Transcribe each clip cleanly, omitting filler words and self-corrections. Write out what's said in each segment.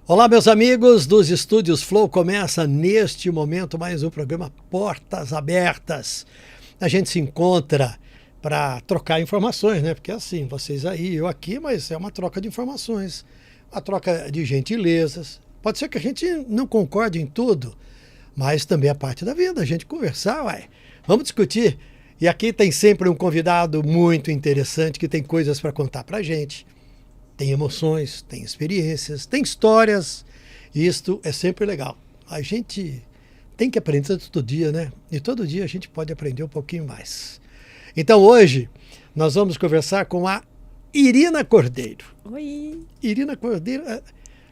Olá, meus amigos dos Estúdios Flow. Começa neste momento mais um programa Portas Abertas. A gente se encontra para trocar informações, né? Porque assim, vocês aí, eu aqui, mas é uma troca de informações, uma troca de gentilezas. Pode ser que a gente não concorde em tudo, mas também é parte da vida, a gente conversar, ué. Vamos discutir. E aqui tem sempre um convidado muito interessante que tem coisas para contar para a gente. Tem emoções, tem experiências, tem histórias. Isto é sempre legal. A gente tem que aprender todo dia, né? E todo dia a gente pode aprender um pouquinho mais. Então hoje nós vamos conversar com a Irina Cordeiro. Oi! Irina Cordeiro,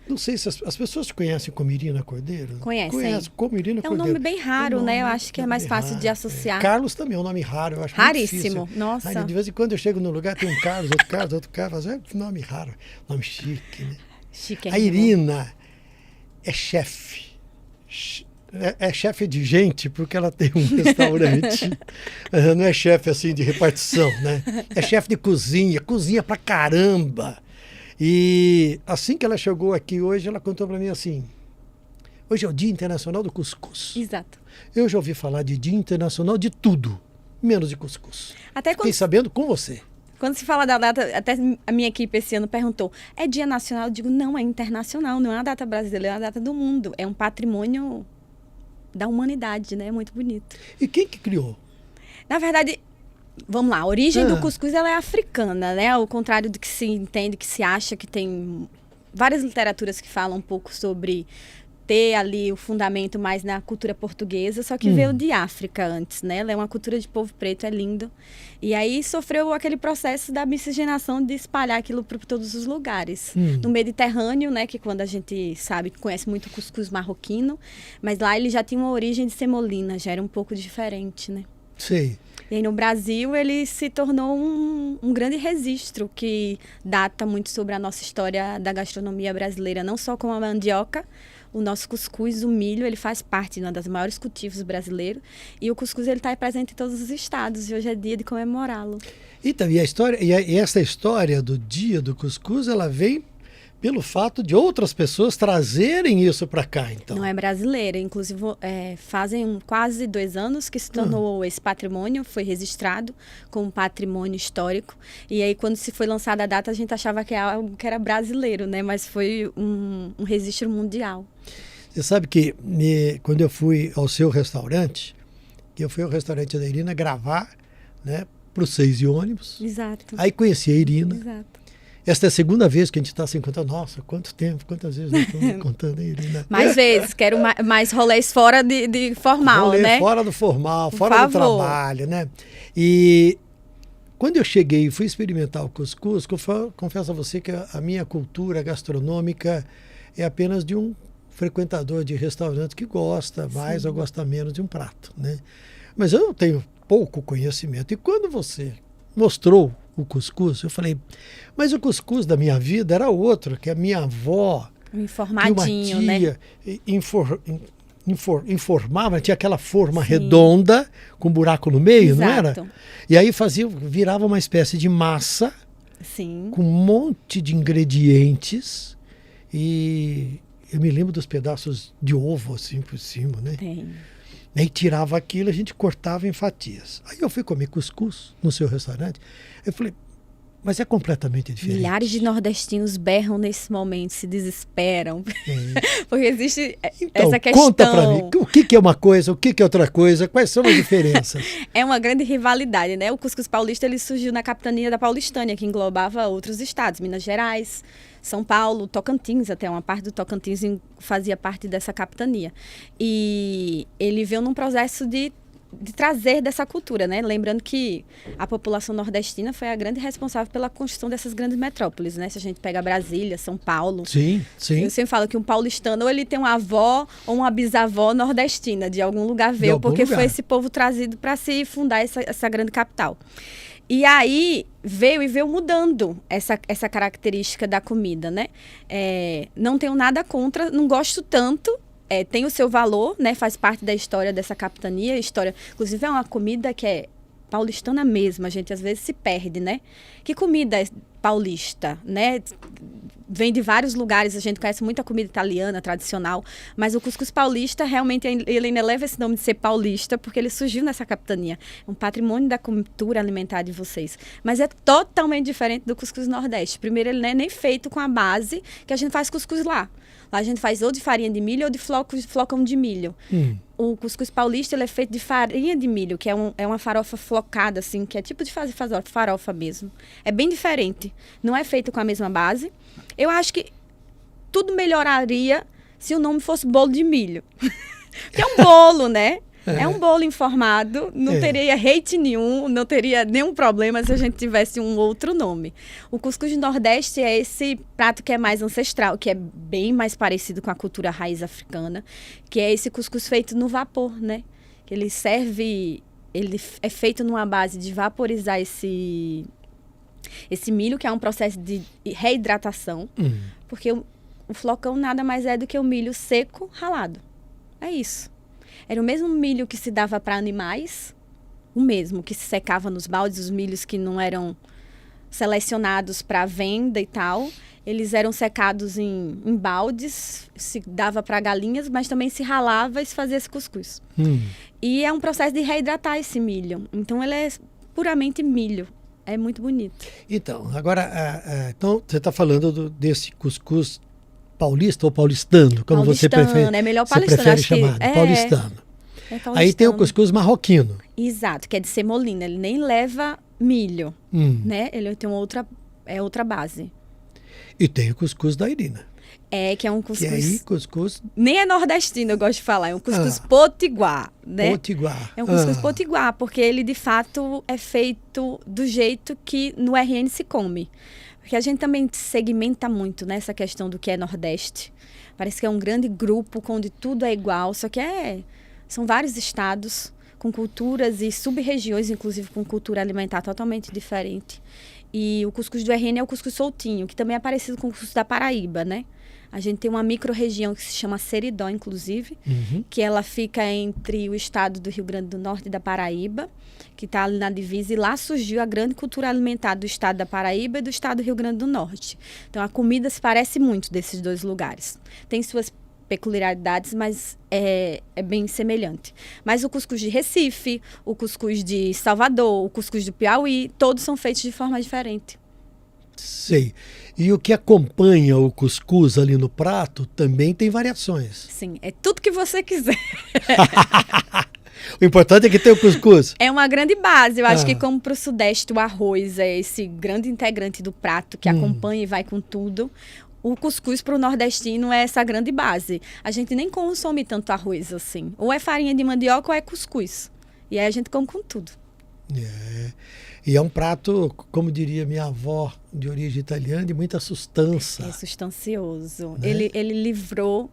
não sei se as pessoas te conhecem como Irina Cordeiro. Conhecem. Conhecem como Irina Cordeiro. É um nome bem raro, né? Eu acho que é mais fácil de associar. Carlos também é um nome raro. Eu acho Raríssimo, muito difícil. nossa. Aí, de vez em quando eu chego num lugar, tem um Carlos, outro Carlos. É um nome raro, nome chique, né? Chique. A Irina é chefe. É chefe de gente porque ela tem um restaurante. Não é chefe assim de repartição, né? É chefe de cozinha, cozinha pra caramba. E assim que ela chegou aqui hoje, ela contou para mim assim: hoje é o Dia Internacional do Cuscuz. Exato. Eu já ouvi falar de Dia Internacional de tudo, menos de cuscuz. Fiquei sabendo com você. Quando se fala da data, até a minha equipe esse ano perguntou, é Dia Nacional? Eu digo, não, é internacional, não é uma data brasileira, é uma data do mundo. É um patrimônio da humanidade, né? É muito bonito. E quem que criou? Na verdade, vamos lá, a origem do cuscuz ela é africana, né? Ao contrário do que se entende, que se acha, que tem várias literaturas que falam um pouco sobre ter ali o fundamento mais na cultura portuguesa, só que veio de África antes, né? Ela é uma cultura de povo preto, é lindo. E aí sofreu aquele processo da miscigenação de espalhar aquilo para todos os lugares. No Mediterrâneo, né? Que quando a gente sabe, conhece muito o cuscuz marroquino, mas lá ele já tinha uma origem de semolina, já era um pouco diferente, né? Sei. E aí no Brasil ele se tornou um grande registro que data muito sobre a nossa história da gastronomia brasileira, não só com a mandioca. O nosso cuscuz, o milho, ele faz parte de um dos maiores cultivos brasileiros. E o cuscuz ele está presente em todos os estados. E hoje é dia de comemorá-lo. Então, e essa história do Dia do Cuscuz, ela vem pelo fato de outras pessoas trazerem isso para cá, então. Não é brasileira. Inclusive, fazem quase 2 anos que se tornou esse patrimônio, foi registrado como patrimônio histórico. E aí, quando se foi lançada a data, a gente achava que era algo que era brasileiro, né? Mas foi um registro mundial. Você sabe que quando eu fui ao seu restaurante, eu fui ao restaurante da Irina gravar, né, para o 6 e ônibus. Exato. Aí conheci a Irina. Exato. Esta é a segunda vez que a gente está se encontrando. Nossa, quanto tempo, quantas vezes nós estamos contando aí, Irina? Mais vezes, quero mais rolês fora de formal, Rolê né? fora do formal, Por fora do favor. trabalho, né? E quando eu cheguei e fui experimentar o cuscuz, confesso a você que a minha cultura gastronômica é apenas de um frequentador de restaurante que gosta mais ou gosta menos de um prato, né? Mas eu tenho pouco conhecimento. E quando você mostrou o cuscuz, eu falei, mas o cuscuz da minha vida era outro, que a minha avó, Informadinho, que uma tia, né? informava, tinha aquela forma redonda com buraco no meio, Exato. não era? E aí virava uma espécie de massa Sim. com um monte de ingredientes e eu me lembro dos pedaços de ovo assim por cima, né? Tem. Aí tirava aquilo, a gente cortava em fatias. Aí eu fui comer cuscuz no seu restaurante. Eu falei, mas é completamente diferente. Milhares de nordestinos berram nesse momento, se desesperam. Porque existe Então, essa questão. conta pra mim, o que é uma coisa, o que é outra coisa, quais são as diferenças? É uma grande rivalidade, né? O cuscuz paulista ele surgiu na capitania da Paulistânia, que englobava outros estados, Minas Gerais, São Paulo, Tocantins, até uma parte do Tocantins fazia parte dessa capitania. E ele veio num processo de trazer dessa cultura, né? Lembrando que a população nordestina foi a grande responsável pela construção dessas grandes metrópoles, né? Se a gente pega Brasília, São Paulo. Sim, sim. Eu sempre falo que um paulistano ou ele tem uma avó ou uma bisavó nordestina, de algum lugar veio, porque foi esse povo trazido para se fundar essa grande capital. E aí veio mudando essa característica da comida, né? Não tenho nada contra, não gosto tanto. Tem o seu valor, né? Faz parte da história dessa capitania. Inclusive, é uma comida que é paulistana mesmo, a gente às vezes se perde, né? Que comida é paulista, né? Vem de vários lugares, a gente conhece muita comida italiana, tradicional, mas o cuscuz paulista, realmente, ele ainda leva esse nome de ser paulista, porque ele surgiu nessa capitania. É um patrimônio da cultura alimentar de vocês. Mas é totalmente diferente do cuscuz nordeste. Primeiro, ele não é nem feito com a base que a gente faz cuscuz lá. Lá a gente faz ou de farinha de milho ou de flocão de milho. O cuscuz paulista, ele é feito de farinha de milho, que é uma farofa flocada, assim, que é tipo de fazer farofa mesmo. É bem diferente. Não é feito com a mesma base. Eu acho que tudo melhoraria se o nome fosse bolo de milho. Que é um bolo, né? É um bolo informado, não teria hate nenhum, não teria nenhum problema se a gente tivesse um outro nome. O cuscuz do Nordeste é esse prato que é mais ancestral, que é bem mais parecido com a cultura raiz africana, que é esse cuscuz feito no vapor, né? Que ele é feito numa base de vaporizar esse milho, que é um processo de reidratação, porque o flocão nada mais é do que o milho seco ralado. É isso. Era o mesmo milho que se dava para animais, o mesmo que se secava nos baldes, os milhos que não eram selecionados para venda e tal. Eles eram secados em baldes, se dava para galinhas, mas também se ralava e se fazia esse cuscuz. E é um processo de reidratar esse milho. Então, ele é puramente milho. É muito bonito. Então, agora, então, você está falando desse cuscuz paulista ou paulistano, como você prefere, é melhor paulistano, prefere chamar, paulistano. Paulistano. Aí tem o cuscuz marroquino. Exato, que é de semolina, ele nem leva milho, né? Ele tem outra base. E tem o cuscuz da Irina. Que é um cuscuz... E aí, cuscuz... Nem é nordestino, eu gosto de falar, é um cuscuz potiguar, né? Potiguar. É um cuscuz potiguar, porque ele, de fato, é feito do jeito que no RN se come. Porque a gente também segmenta muito nessa questão do que é Nordeste. Parece que é um grande grupo onde tudo é igual, só que são vários estados com culturas e sub-regiões, inclusive com cultura alimentar totalmente diferente. E o cuscuz do RN é o cuscuz soltinho, que também é parecido com o cuscuz da Paraíba, né? A gente tem uma micro-região que se chama Seridó, inclusive, que ela fica entre o estado do Rio Grande do Norte e da Paraíba, que está ali na divisa, e lá surgiu a grande cultura alimentar do estado da Paraíba e do estado do Rio Grande do Norte. Então, a comida se parece muito desses dois lugares. Tem suas peculiaridades, mas é bem semelhante. Mas o cuscuz de Recife, o cuscuz de Salvador, o cuscuz do Piauí, todos são feitos de forma diferente. Sei. E o que acompanha o cuscuz ali no prato também tem variações. Sim, é tudo que você quiser. O importante é que tem o cuscuz. É uma grande base. Eu acho que como para o Sudeste o arroz é esse grande integrante do prato que acompanha e vai com tudo, o cuscuz para o nordestino é essa grande base. A gente nem consome tanto arroz assim. Ou é farinha de mandioca ou é cuscuz. E aí a gente come com tudo. E é um prato, como diria minha avó, de origem italiana, de muita sustância. É sustancioso. Né? Ele livrou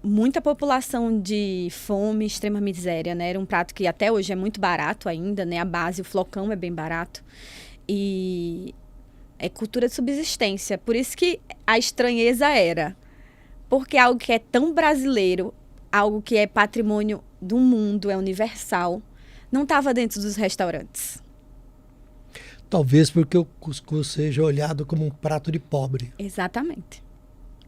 muita população de fome, extrema miséria, né? Era um prato que até hoje é muito barato ainda, né? A base, o flocão é bem barato. E é cultura de subsistência. Por isso que a estranheza era. Porque algo que é tão brasileiro, algo que é patrimônio do mundo, é universal, não estava dentro dos restaurantes. Talvez porque o cuscuz seja olhado como um prato de pobre. Exatamente.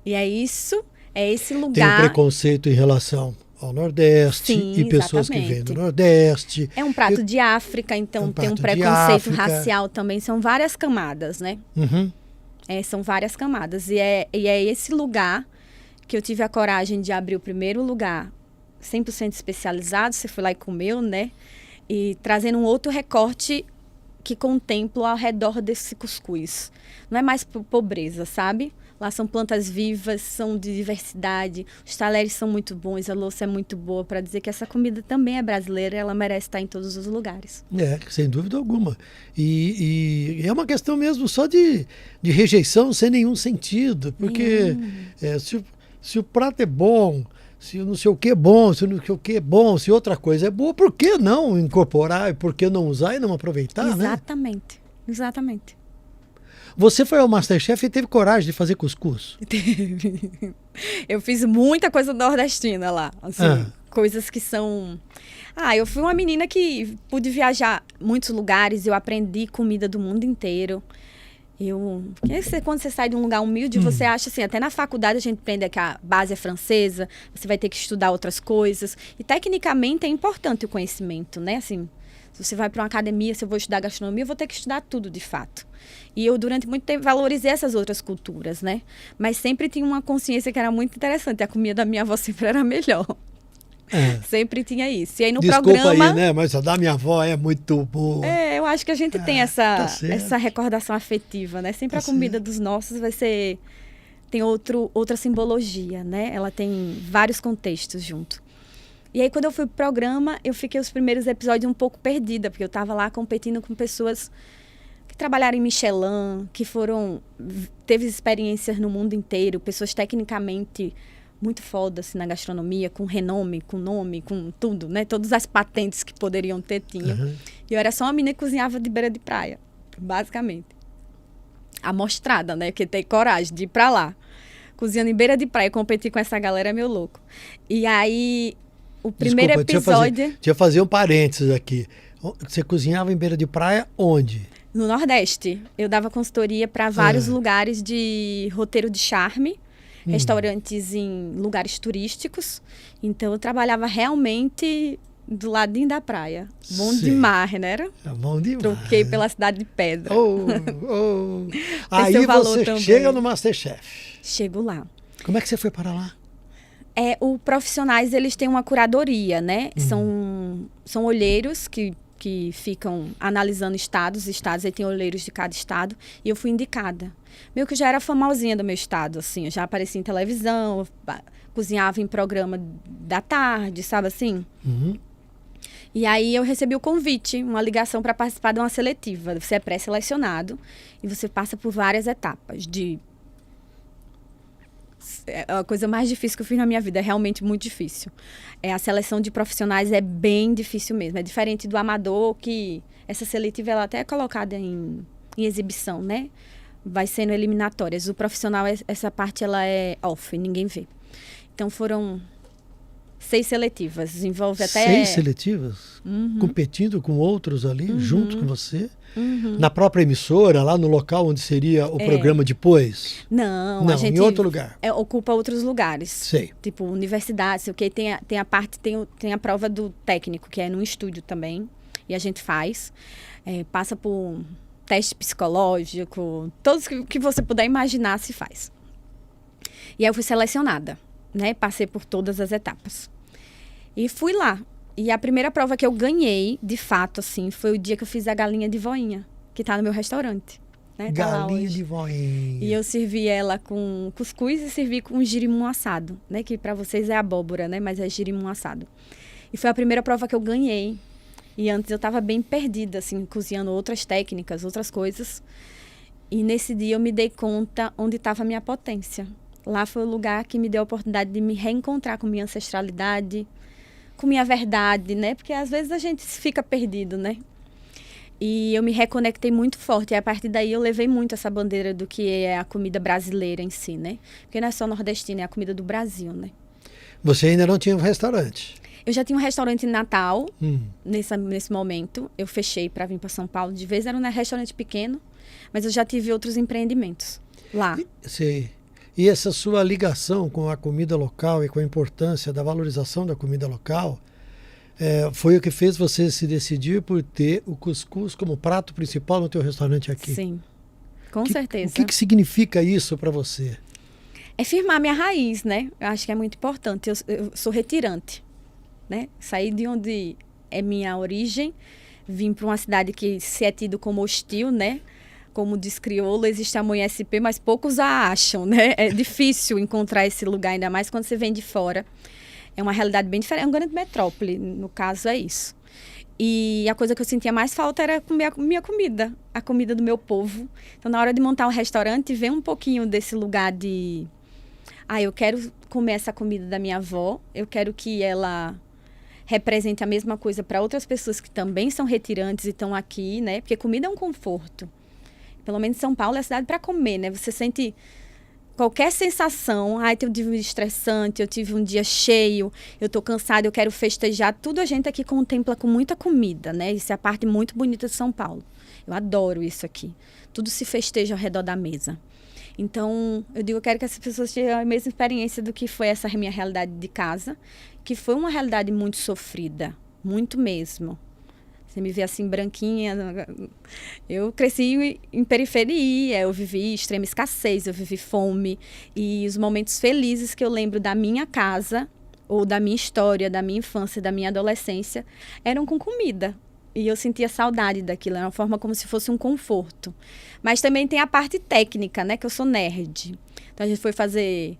E é esse lugar... Tem um preconceito em relação ao Nordeste. Sim, e pessoas que vêm do Nordeste. É um prato de África, então tem um preconceito racial também. São várias camadas, né? São várias camadas. E é esse lugar que eu tive a coragem de abrir o primeiro lugar 100% especializado. Você foi lá e comeu, né? E trazendo um outro recorte que contempla ao redor desse cuscuz. Não é mais pobreza, sabe? Lá são plantas vivas, são de diversidade, os talheres são muito bons, a louça é muito boa, para dizer que essa comida também é brasileira e ela merece estar em todos os lugares. Sem dúvida alguma. E é uma questão mesmo só de rejeição sem nenhum sentido, porque se o prato é bom, se não sei o que é bom, se não sei o que é bom, se outra coisa é boa, por que não incorporar, por que não usar e não aproveitar, Exatamente, né? Exatamente. Você foi ao MasterChef e teve coragem de fazer cuscuz? Teve. Eu fiz muita coisa nordestina lá, assim, coisas que são... Eu fui uma menina que pude viajar muitos lugares, eu aprendi comida do mundo inteiro. Quando você sai de um lugar humilde, você acha assim, até na faculdade a gente aprende que a base é francesa, você vai ter que estudar outras coisas. E tecnicamente é importante o conhecimento, né? Assim, se você vai para uma academia, se eu vou estudar gastronomia, eu vou ter que estudar tudo de fato. E eu, durante muito tempo, valorizei essas outras culturas, né? Mas sempre tinha uma consciência que era muito interessante. A comida da minha avó sempre era melhor. Sempre tinha isso. E aí no programa... aí, né? Mas a da minha avó é muito boa. Eu acho que a gente tem essa recordação afetiva, né? Sempre a comida dos nossos tem outra simbologia, né? Ela tem vários contextos junto. E aí, quando eu fui pro programa, eu fiquei os primeiros episódios um pouco perdida, porque eu estava lá competindo com pessoas que trabalharam em Michelin, teve experiências no mundo inteiro, pessoas tecnicamente muito fodas assim, na gastronomia, com renome, com nome, com tudo, né? Todas as patentes que poderiam ter, tinham. E eu era só uma menina que cozinhava de beira de praia, basicamente. Amostrada, né? Porque tem coragem de ir pra lá. Cozinhando em beira de praia, competir com essa galera é meio louco. E aí, o primeiro episódio... Deixa eu fazer um parênteses aqui. Você cozinhava em beira de praia onde? No Nordeste. Eu dava consultoria para vários lugares de roteiro de charme, restaurantes em lugares turísticos. Então, eu trabalhava realmente do ladinho da praia. Bom demais, né? Era? Bom demais. Troquei pela Cidade de Pedra. Aí você também. Chega no MasterChef. Chego lá. Como é que você foi para lá? Os profissionais, eles têm uma curadoria, né? São olheiros que ficam analisando estados, aí tem olheiros de cada estado, e eu fui indicada. Meio que já era famosinha do meu estado, assim, eu já aparecia em televisão, cozinhava em programa da tarde, sabe assim? E aí eu recebi o convite, uma ligação para participar de uma seletiva. Você é pré-selecionado e você passa por várias etapas a coisa mais difícil que eu fiz na minha vida, é realmente muito difícil. A seleção de profissionais é bem difícil mesmo. É diferente do amador, que essa seletiva ela até é colocada em exibição, né? Vai sendo eliminatórias. O profissional, essa parte ela é off, ninguém vê. Então foram 6 seletivas. Envolve até... 6 seletivas? Competindo com outros ali, junto com você? Na própria emissora, lá no local onde seria o programa depois? Não, a gente em outro lugar. Ocupa outros lugares. Sei. Tipo universidade, sei o quê. Tem a prova do técnico, que é num estúdio também. E a gente faz. Passa por teste psicológico, todos que você puder imaginar se faz. E aí eu fui selecionada, né? Passei por todas as etapas. E fui lá. E a primeira prova que eu ganhei, de fato, assim, foi o dia que eu fiz a galinha de voinha, que tá no meu restaurante. Né? Galinha de voinha. E eu servi ela com cuscuz e servi com girimum assado, né? Que para vocês é abóbora, né? Mas é girimum assado. E foi a primeira prova que eu ganhei. E antes eu estava bem perdida, assim, cozinhando outras técnicas, outras coisas. E nesse dia eu me dei conta onde estava a minha potência. Lá foi o lugar que me deu a oportunidade de me reencontrar com minha ancestralidade, com minha verdade, né? Porque às vezes a gente fica perdido, né? E eu me reconectei muito forte. E a partir daí eu levei muito essa bandeira do que é a comida brasileira em si, né? Porque não é só nordestina, é a comida do Brasil, né? Você ainda não tinha um restaurante? Eu já tinha um restaurante em Natal, nesse momento. Eu fechei para vir para São Paulo. De vez era um restaurante pequeno, mas eu já tive outros empreendimentos lá. Sei. E essa sua ligação com a comida local e com a importância da valorização da comida local foi o que fez você se decidir por ter o cuscuz como prato principal no teu restaurante aqui? Sim, com certeza. O que significa isso para você? É firmar minha raiz, né? Eu acho que é muito importante. Eu sou retirante, né? Saí de onde é minha origem, vim para uma cidade que se é tido como hostil, né? Como diz crioulo, existe amor em SP, mas poucos a acham, né? É difícil encontrar esse lugar, ainda mais quando você vem de fora. É uma realidade bem diferente, é uma grande metrópole, no caso é isso. E a coisa que eu sentia mais falta era comer a minha comida, a comida do meu povo. Então, na hora de montar um restaurante, vem um pouquinho desse lugar de... eu quero comer essa comida da minha avó, eu quero que ela represente a mesma coisa para outras pessoas que também são retirantes e estão aqui, né? Porque comida é um conforto. Pelo menos São Paulo é a cidade para comer, né? Você sente qualquer sensação, eu tive um dia estressante, eu tive um dia cheio, eu tô cansada, eu quero festejar, tudo a gente aqui contempla com muita comida, né? Isso é a parte muito bonita de São Paulo. Eu adoro isso aqui. Tudo se festeja ao redor da mesa. Então, eu digo, eu quero que as pessoas tenham a mesma experiência do que foi essa minha realidade de casa, que foi uma realidade muito sofrida, muito mesmo. Você me vê assim, branquinha. Eu cresci em periferia, eu vivi extrema escassez, eu vivi fome. E os momentos felizes que eu lembro da minha casa, ou da minha história, da minha infância, da minha adolescência, eram com comida. E eu sentia saudade daquilo, era uma forma como se fosse um conforto. Mas também tem a parte técnica, né? Que eu sou nerd. Então a gente foi fazer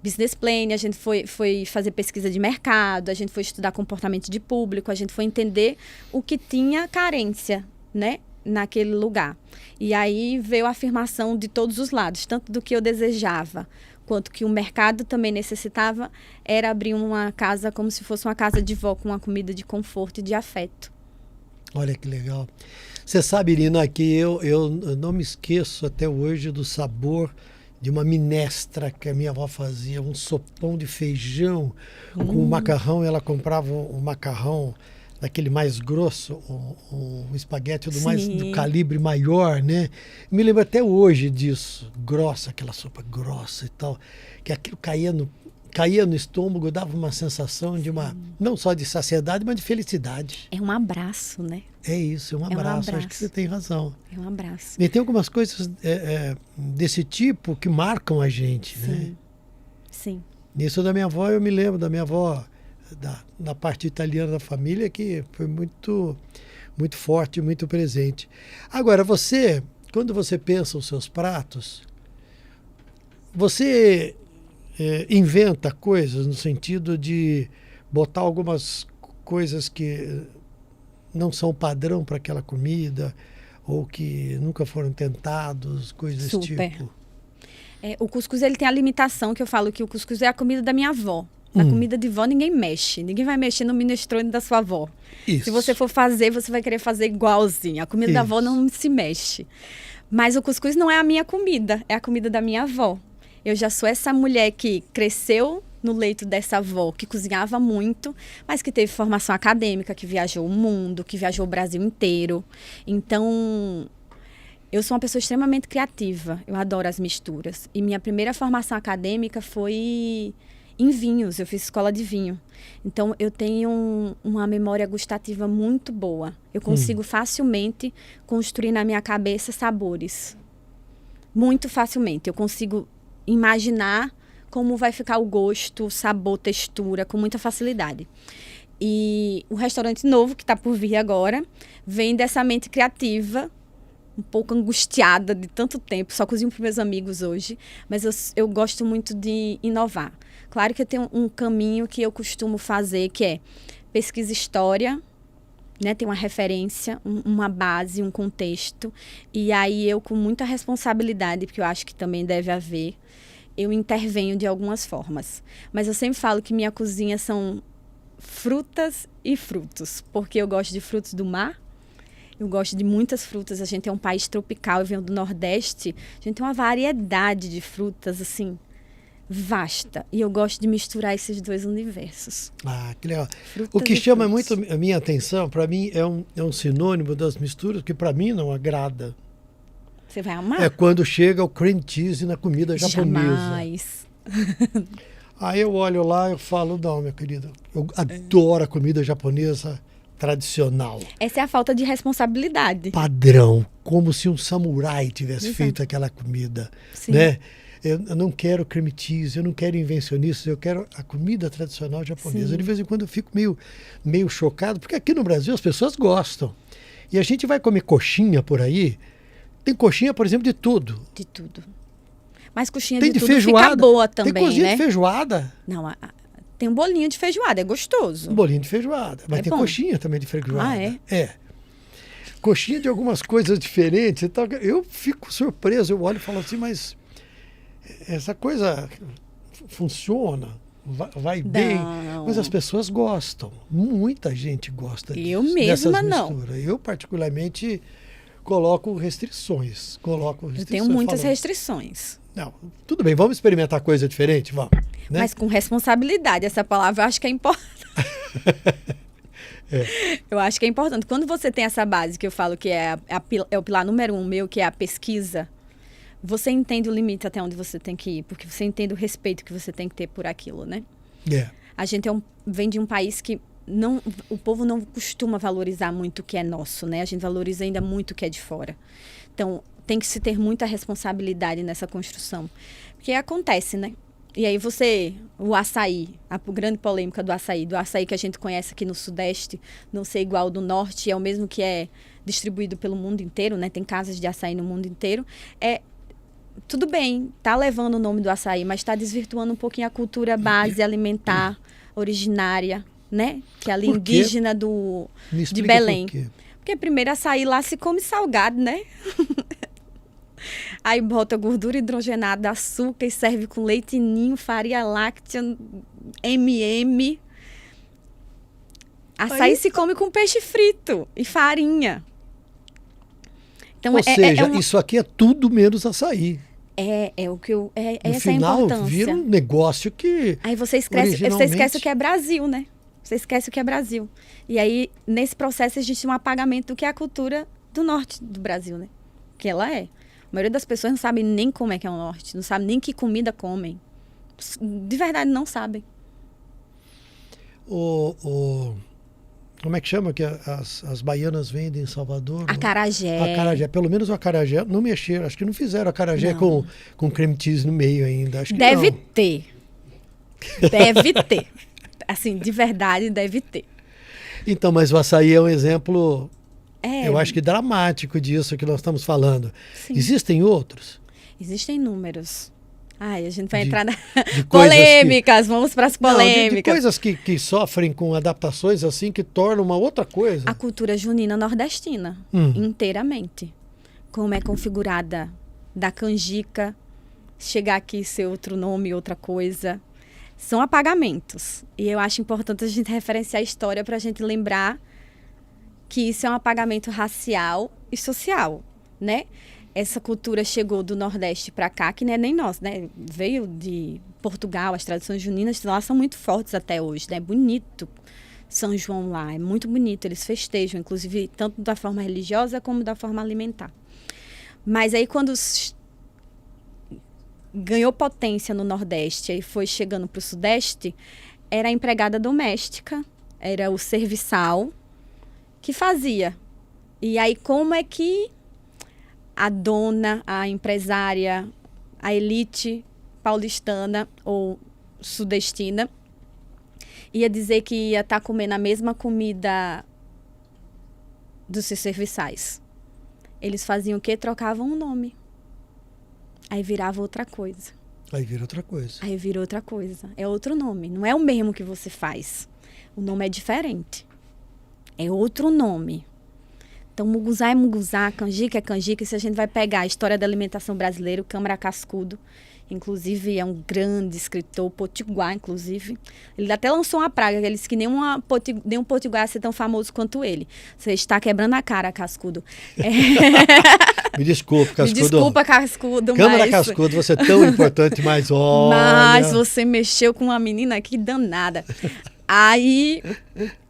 business plan, a gente foi fazer pesquisa de mercado, a gente foi estudar comportamento de público, a gente foi entender o que tinha carência, né, naquele lugar. E aí veio a afirmação de todos os lados, tanto do que eu desejava, quanto que o mercado também necessitava, era abrir uma casa como se fosse uma casa de vó, com uma comida de conforto e de afeto. Olha que legal. Você sabe, Irina, que eu não me esqueço até hoje do sabor de uma minestra que a minha avó fazia, um sopão de feijão com macarrão. Ela comprava um macarrão daquele mais grosso, um espaguete do calibre maior, né? Me lembro até hoje disso, grossa, aquela sopa grossa e tal, que aquilo caía no estômago, dava uma sensação de não só de saciedade, mas de felicidade. É um abraço, né? É isso, é um abraço. Acho que você tem razão. É um abraço. E tem algumas coisas desse tipo que marcam a gente, sim, né? Sim. Nisso da minha avó, eu me lembro da minha avó, da parte italiana da família, que foi muito, muito forte, muito presente. Agora, quando você pensa os seus pratos, você inventa coisas no sentido de botar algumas coisas que não são padrão para aquela comida ou que nunca foram tentados, coisas desse tipo. O cuscuz, ele tem a limitação que eu falo que o cuscuz é a comida da minha avó. Na comida de vó ninguém mexe. Ninguém vai mexer no minestrone da sua avó. Isso. Se você for fazer, você vai querer fazer igualzinho. A comida da avó não se mexe. Mas o cuscuz não é a minha comida, é a comida da minha avó. Eu já sou essa mulher que cresceu no leito dessa avó, que cozinhava muito, mas que teve formação acadêmica, que viajou o mundo, que viajou o Brasil inteiro. Então, eu sou uma pessoa extremamente criativa. Eu adoro as misturas. E minha primeira formação acadêmica foi em vinhos. Eu fiz escola de vinho. Então, eu tenho uma memória gustativa muito boa. Eu consigo facilmente construir na minha cabeça sabores. Muito facilmente. Eu consigo imaginar como vai ficar o gosto, sabor, textura, com muita facilidade. E o restaurante novo, que está por vir agora, vem dessa mente criativa, um pouco angustiada de tanto tempo. Só cozinho para meus amigos hoje, mas eu gosto muito de inovar. Claro que eu tenho um caminho que eu costumo fazer, que é pesquisa história, né? Tem uma referência, uma base, um contexto. E aí eu, com muita responsabilidade, porque eu acho que também deve haver, eu intervenho de algumas formas. Mas eu sempre falo que minha cozinha são frutas e frutos, porque eu gosto de frutos do mar, eu gosto de muitas frutas. A gente é um país tropical, eu venho do Nordeste, a gente tem uma variedade de frutas, assim, vasta. E eu gosto de misturar esses dois universos. Ah, que legal. Frutas O que e chama frutos. muito a minha atenção, para mim, é um sinônimo das misturas que para mim não agrada. Você vai amar? É quando chega o cream cheese na comida japonesa. Jamais. Aí eu olho lá e falo, não, minha querida, eu adoro a comida japonesa tradicional. Essa é a falta de responsabilidade. Padrão, como se um samurai tivesse Exato. feito aquela comida, Sim. né? Eu não quero cream cheese, eu não quero invencionistas, eu quero a comida tradicional japonesa. Sim. De vez em quando eu fico meio chocado, porque aqui no Brasil as pessoas gostam. E a gente vai comer coxinha por aí, tem coxinha, por exemplo, de tudo. De tudo. Mas coxinha Tem de de tudo feijoada. fica boa Tem também, coxinha né? de feijoada. Não, tem um bolinho de feijoada, é gostoso. Um bolinho de feijoada. Mas É tem bom. coxinha também de feijoada. Ah, é? É. Coxinha de algumas coisas diferentes e tal. Eu fico surpreso, eu olho e falo assim, mas essa coisa funciona, vai bem, Não. mas as pessoas gostam. Muita gente gosta disso. Eu mesma dessas não. misturas. Eu, particularmente, coloco restrições. Eu tenho muitas restrições. Não, tudo bem, vamos experimentar coisa diferente, vamos. Né? Mas com responsabilidade, essa palavra eu acho que é importante. Eu acho que é importante. Quando você tem essa base, que eu falo que é o pilar número 1 meu, que é a pesquisa, você entende o limite até onde você tem que ir, porque você entende o respeito que você tem que ter por aquilo, né? A gente vem de um país que o povo não costuma valorizar muito o que é nosso, né? A gente valoriza ainda muito o que é de fora. Então, tem que se ter muita responsabilidade nessa construção. Porque acontece, né? E aí o açaí, a grande polêmica do açaí que a gente conhece aqui no Sudeste, não ser igual ao do Norte, é o mesmo que é distribuído pelo mundo inteiro, né? Tem casas de açaí no mundo inteiro. Tudo bem, tá levando o nome do açaí, mas está desvirtuando um pouquinho a cultura base alimentar originária, né? Que é ali indígena de Belém. Por quê? Porque primeiro açaí lá se come salgado, né? Aí bota gordura hidrogenada, açúcar e serve com leite ninho, farinha láctea, Açaí se come com peixe frito e farinha. Então, ou seja, isso aqui é tudo menos açaí. O que eu... No essa final, é a importância. vira um negócio que... Aí você esquece o que é Brasil, né? Você esquece o que é Brasil. E aí, nesse processo, existe um apagamento do que é a cultura do norte do Brasil, né? Que ela é. A maioria das pessoas não sabe nem como é que é o norte, não sabe nem que comida comem. De verdade, não sabem. Como é que chama que as baianas vendem em Salvador? Acarajé. Acarajé. Pelo menos o acarajé não mexeram. Acho que não fizeram acarajé com creme cheese no meio ainda. Acho que deve não. ter. Deve ter. Assim, de verdade, deve ter. Então, mas o açaí é um exemplo... Eu acho que dramático disso que nós estamos falando. Sim. Existem outros? Existem números. A gente vai entrar na... polêmicas, vamos para as polêmicas. De coisas que sofrem com adaptações assim, que tornam uma outra coisa. A cultura junina nordestina, inteiramente. Como é configurada da canjica, chegar aqui e ser outro nome, outra coisa. São apagamentos. E eu acho importante a gente referenciar a história para a gente lembrar que isso é um apagamento racial e social, né? Essa cultura chegou do Nordeste para cá, que não é nem nossa, né? Veio de Portugal, as tradições juninas lá são muito fortes até hoje, né? É bonito São João lá, é muito bonito, eles festejam, inclusive, tanto da forma religiosa como da forma alimentar. Mas aí, quando ganhou potência no Nordeste e foi chegando para o Sudeste, era a empregada doméstica, era o serviçal, que fazia. E aí, como é que a dona, a empresária, a elite paulistana ou sudestina ia dizer que ia estar comendo a mesma comida dos seus serviçais? Eles faziam o quê? Trocavam o nome. Aí virava outra coisa. Aí vira outra coisa. Aí vira outra coisa. É outro nome. Não é o mesmo que você faz. O nome é diferente. É outro nome. Então, muguzá é muguzá, canjica é canjica. E se a gente vai pegar a história da alimentação brasileira, o Câmara Cascudo, inclusive é um grande escritor, potiguar, inclusive. Ele até lançou uma praga, ele disse que nenhum potiguar ia ser tão famoso quanto ele. Você está quebrando a cara, Cascudo. Me desculpe, Cascudo. Me desculpa, Cascudo. Câmara Cascudo, você é tão importante, mas olha... Mas você mexeu com uma menina aqui danada. Aí...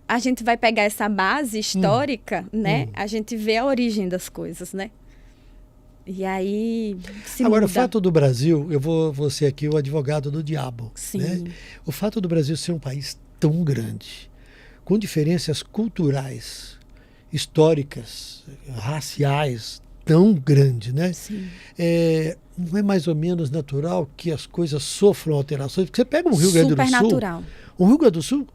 a gente vai pegar essa base histórica, né? A gente vê a origem das coisas, né? E aí se Agora, muda. o fato do Brasil, eu vou ser aqui o advogado do diabo. Sim. Né? O fato do Brasil ser um país tão grande, com diferenças culturais, históricas, raciais, tão grande, né? Sim. Não é mais ou menos natural que as coisas sofram alterações? Porque você pega o Rio Grande do Sul... Supernatural. O Rio Grande do Sul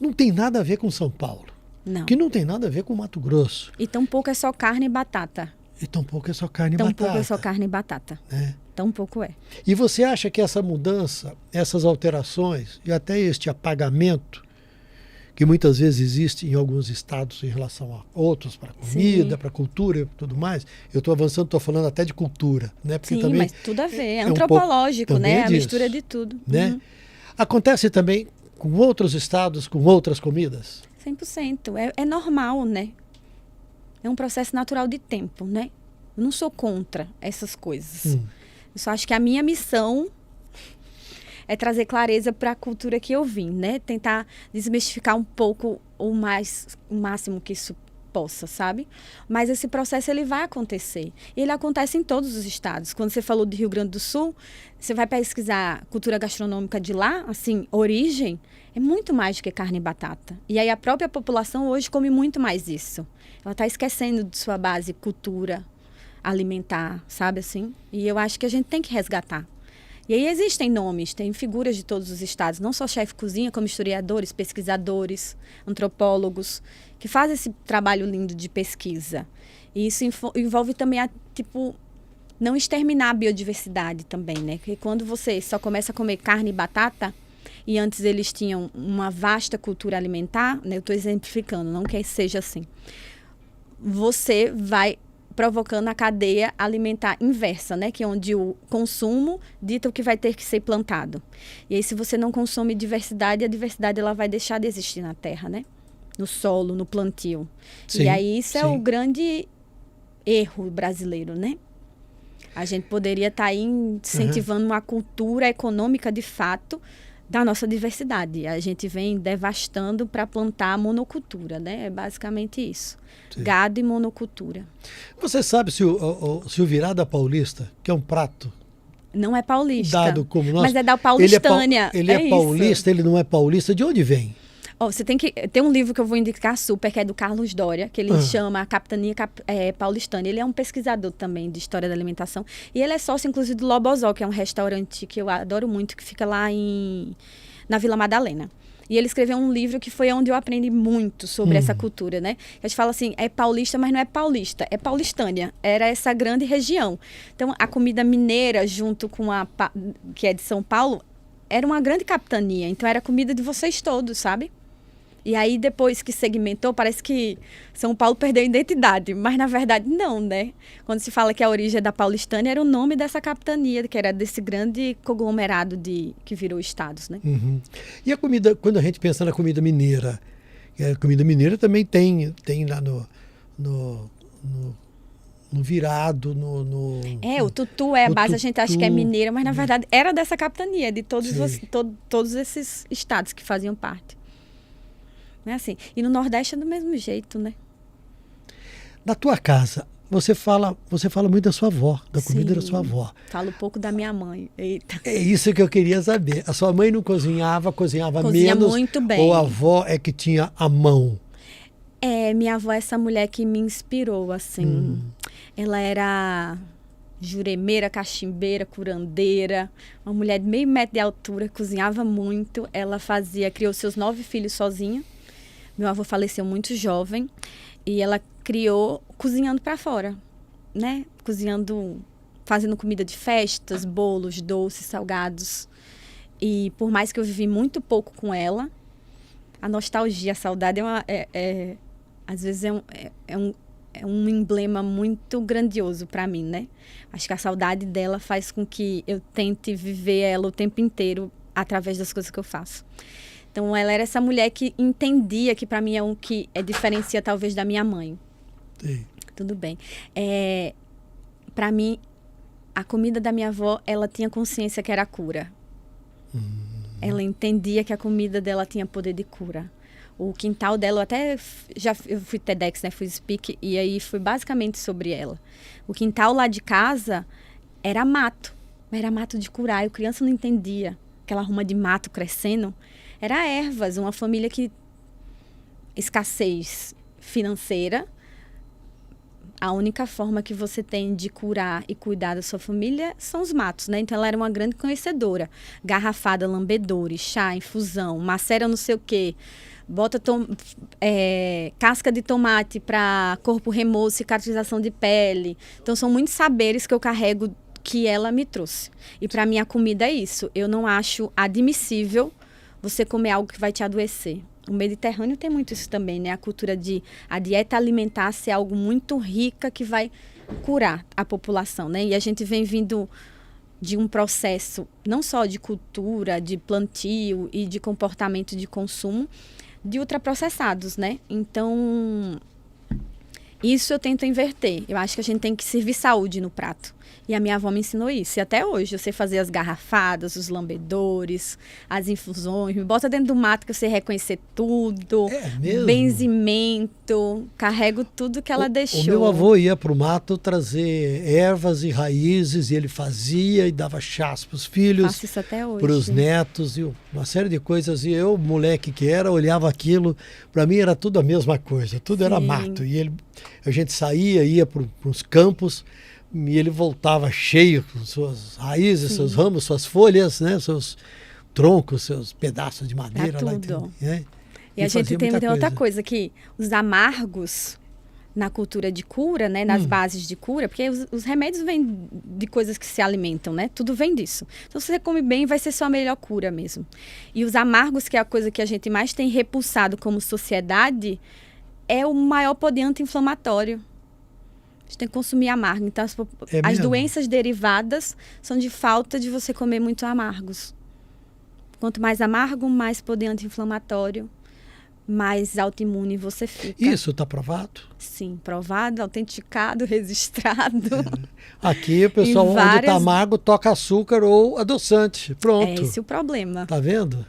não tem nada a ver com São Paulo. Não. Que não tem nada a ver com Mato Grosso. E tampouco é só carne e batata. E tampouco é só carne e batata. Tampouco é só carne e batata. Né? Tampouco é. E você acha que essa mudança, essas alterações e até este apagamento, que muitas vezes existe em alguns estados em relação a outros, para comida, para cultura e tudo mais, eu estou avançando, estou falando até de cultura. Né? Porque sim, também mas tudo a ver. É um antropológico, pouco, né? A disso, mistura de tudo. Né? Acontece também com outros estados, com outras comidas? 100%. É normal, né? É um processo natural de tempo, né? Eu não sou contra essas coisas. Eu só acho que a minha missão é trazer clareza para a cultura que eu vim, né? Tentar desmistificar um pouco o máximo que isso possa, sabe? Mas esse processo ele vai acontecer. E ele acontece em todos os estados. Quando você falou do Rio Grande do Sul, você vai pesquisar cultura gastronômica de lá, assim, origem, é muito mais do que carne e batata. E aí a própria população hoje come muito mais isso. Ela está esquecendo de sua base cultura alimentar, sabe assim? E eu acho que a gente tem que resgatar. E aí existem nomes, tem figuras de todos os estados, não só chefe de cozinha, como historiadores, pesquisadores, antropólogos, que fazem esse trabalho lindo de pesquisa. E isso envolve também, não exterminar a biodiversidade também, né? Porque quando você só começa a comer carne e batata, e antes eles tinham uma vasta cultura alimentar, né? Eu estou exemplificando, não que seja assim. Você vai provocando a cadeia alimentar inversa, né? Que é onde o consumo dita o que vai ter que ser plantado. E aí, se você não consome diversidade, a diversidade ela vai deixar de existir na terra, né? No solo, no plantio. Sim, e aí, isso é sim. o grande erro brasileiro, né? A gente poderia estar aí incentivando uma cultura econômica de fato da nossa diversidade. A gente vem devastando para plantar monocultura, né? É basicamente isso. Sim. Gado e monocultura. Você sabe se o virada paulista, que é um prato Não é paulista. dado como nosso, mas é da paulistânia. Ele é paulista, ele não é paulista. De onde vem? Você tem um livro que eu vou indicar super, que é do Carlos Doria, que ele chama A Capitania Paulistânia. Ele é um pesquisador também de história da alimentação. E ele é sócio, inclusive, do Lobosol, que é um restaurante que eu adoro muito, que fica lá na Vila Madalena. E ele escreveu um livro que foi onde eu aprendi muito sobre essa cultura, né? A gente fala assim, é paulista, mas não é paulista, é paulistânia. Era essa grande região. Então, a comida mineira, junto com que é de São Paulo, era uma grande capitania. Então, era comida de vocês todos, sabe? E aí, depois que segmentou, parece que São Paulo perdeu a identidade. Mas, na verdade, não, né? Quando se fala que a origem é da paulistânia, era o nome dessa capitania, que era desse grande conglomerado que virou estados, né? Uhum. E a comida, quando a gente pensa na comida mineira, a comida mineira também tem lá no virado, o tutu é a base, tutu. A gente acha que é mineira, mas, na verdade, era dessa capitania, de todos esses estados que faziam parte. Né, assim. E no Nordeste é do mesmo jeito, né? Na tua casa, você fala muito da sua avó, da comida da sua avó. Falo um pouco da minha mãe. Eita. É isso que eu queria saber. A sua mãe não cozinhava Cozinha menos? muito bem. Ou a avó é que tinha a mão? Minha avó é essa mulher que me inspirou, assim. Ela era juremeira, cachimbeira, curandeira, uma mulher de meio metro de altura, cozinhava muito. Ela criou seus 9 filhos sozinha. Meu avô faleceu muito jovem e ela criou cozinhando para fora, né? Fazendo comida de festas, bolos, doces, salgados. E por mais que eu vivi muito pouco com ela, a nostalgia, a saudade às vezes é um emblema muito grandioso para mim, né? Acho que a saudade dela faz com que eu tente viver ela o tempo inteiro através das coisas que eu faço. Então, ela era essa mulher que entendia que, para mim, é que diferencia, talvez, da minha mãe. Sim. Tudo bem. Para mim, a comida da minha avó, ela tinha consciência que era cura. Ela entendia que a comida dela tinha poder de cura. O quintal dela, eu fui TEDx, né? Fui speak, e aí foi basicamente sobre ela. O quintal lá de casa era mato de curar. E a criança não entendia aquela ruma de mato crescendo. Era ervas, uma família que escassez financeira, a única forma que você tem de curar e cuidar da sua família são os matos, né? Então ela era uma grande conhecedora. Garrafada, lambedores, chá, infusão, macera não sei o quê, bota casca de tomate para corpo remoso, cicatrização de pele. Então são muitos saberes que eu carrego que ela me trouxe. E para mim a comida é isso. Eu não acho admissível você comer algo que vai te adoecer. O Mediterrâneo tem muito isso também, né? A dieta alimentar ser algo muito rica que vai curar a população, né? E a gente vem vindo de um processo não só de cultura, de plantio e de comportamento de consumo de ultraprocessados, né? Então, Isso eu tento inverter. Eu acho que a gente tem que servir saúde no prato. E a minha avó me ensinou isso. E até hoje, eu sei fazer as garrafadas, os lambedores, as infusões. Me bota dentro do mato que eu sei reconhecer tudo. É mesmo? Benzimento. Carrego tudo que ela deixou. O meu avô ia para o mato trazer ervas e raízes, e ele fazia e dava chás para os filhos. Faço isso até hoje. Para os netos, e uma série de coisas. E eu, moleque que era, olhava aquilo. Para mim era tudo a mesma coisa. Tudo era mato. E a gente saía, ia para os campos. E ele voltava cheio com suas raízes, seus ramos, suas folhas, né? Seus troncos, seus pedaços de madeira. Tudo. Lá, né? E a gente tem outra coisa, que os amargos na cultura de cura, né? Nas bases de cura, porque os remédios vêm de coisas que se alimentam, né? Tudo vem disso. Então, se você come bem, vai ser sua melhor cura mesmo. E os amargos, que é a coisa que a gente mais tem repulsado como sociedade, é o maior poder anti-inflamatório. A gente tem que consumir amargo. Então, as doenças derivadas são de falta de você comer muito amargos. Quanto mais amargo, mais poder anti-inflamatório, mais autoimune você fica. Isso está provado? Sim, provado, autenticado, registrado. Aqui o pessoal, onde está amargo, toca açúcar ou adoçante. Pronto. É esse o problema. Tá vendo?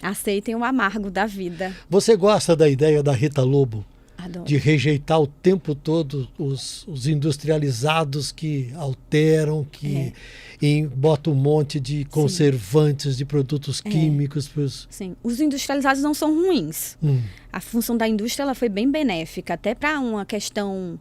Aceitem o amargo da vida. Você gosta da ideia da Rita Lobo? Adoro. De rejeitar o tempo todo os industrializados que alteram, que botam um monte de conservantes, de produtos químicos. Sim, os industrializados não são ruins. A função da indústria ela foi bem benéfica, até para uma questão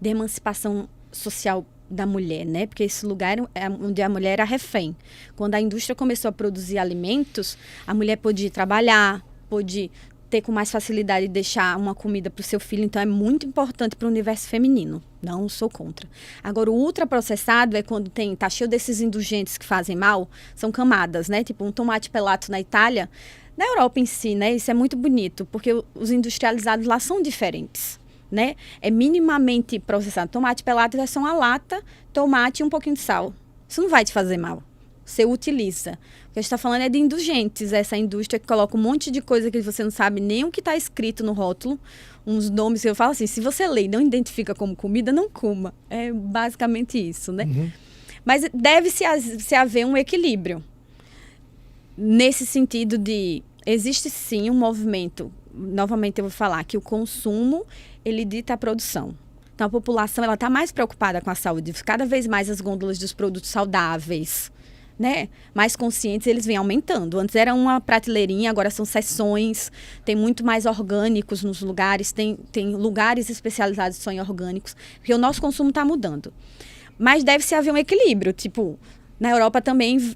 de emancipação social da mulher, né? Porque esse lugar é onde a mulher era refém. Quando a indústria começou a produzir alimentos, a mulher pôde trabalhar, pôde ter com mais facilidade de deixar uma comida para o seu filho. Então, é muito importante para o universo feminino. Não sou contra. Agora, o ultraprocessado é quando tá cheio desses indulgentes que fazem mal. São camadas, né? Tipo um tomate pelato na Itália. Na Europa em si, né? Isso é muito bonito, porque os industrializados lá são diferentes, né? É minimamente processado. Tomate pelato é só uma lata, tomate e um pouquinho de sal. Isso não vai te fazer mal. Você utiliza. O que a gente está falando é de indulgentes, essa indústria que coloca um monte de coisa que você não sabe nem o que está escrito no rótulo, uns nomes que eu falo assim, se você lê e não identifica como comida, não coma. É basicamente isso, né? Mas deve-se haver um equilíbrio. Nesse sentido de, existe sim um movimento, novamente eu vou falar, que o consumo, ele dita a produção. Então a população, ela está mais preocupada com a saúde. Cada vez mais as gôndolas dos produtos saudáveis, né, mais conscientes, eles vêm aumentando. Antes era uma prateleirinha, agora são seções, tem muito mais orgânicos nos lugares, tem lugares especializados só em orgânicos, porque o nosso consumo está mudando. Mas deve-se haver um equilíbrio, tipo, na Europa também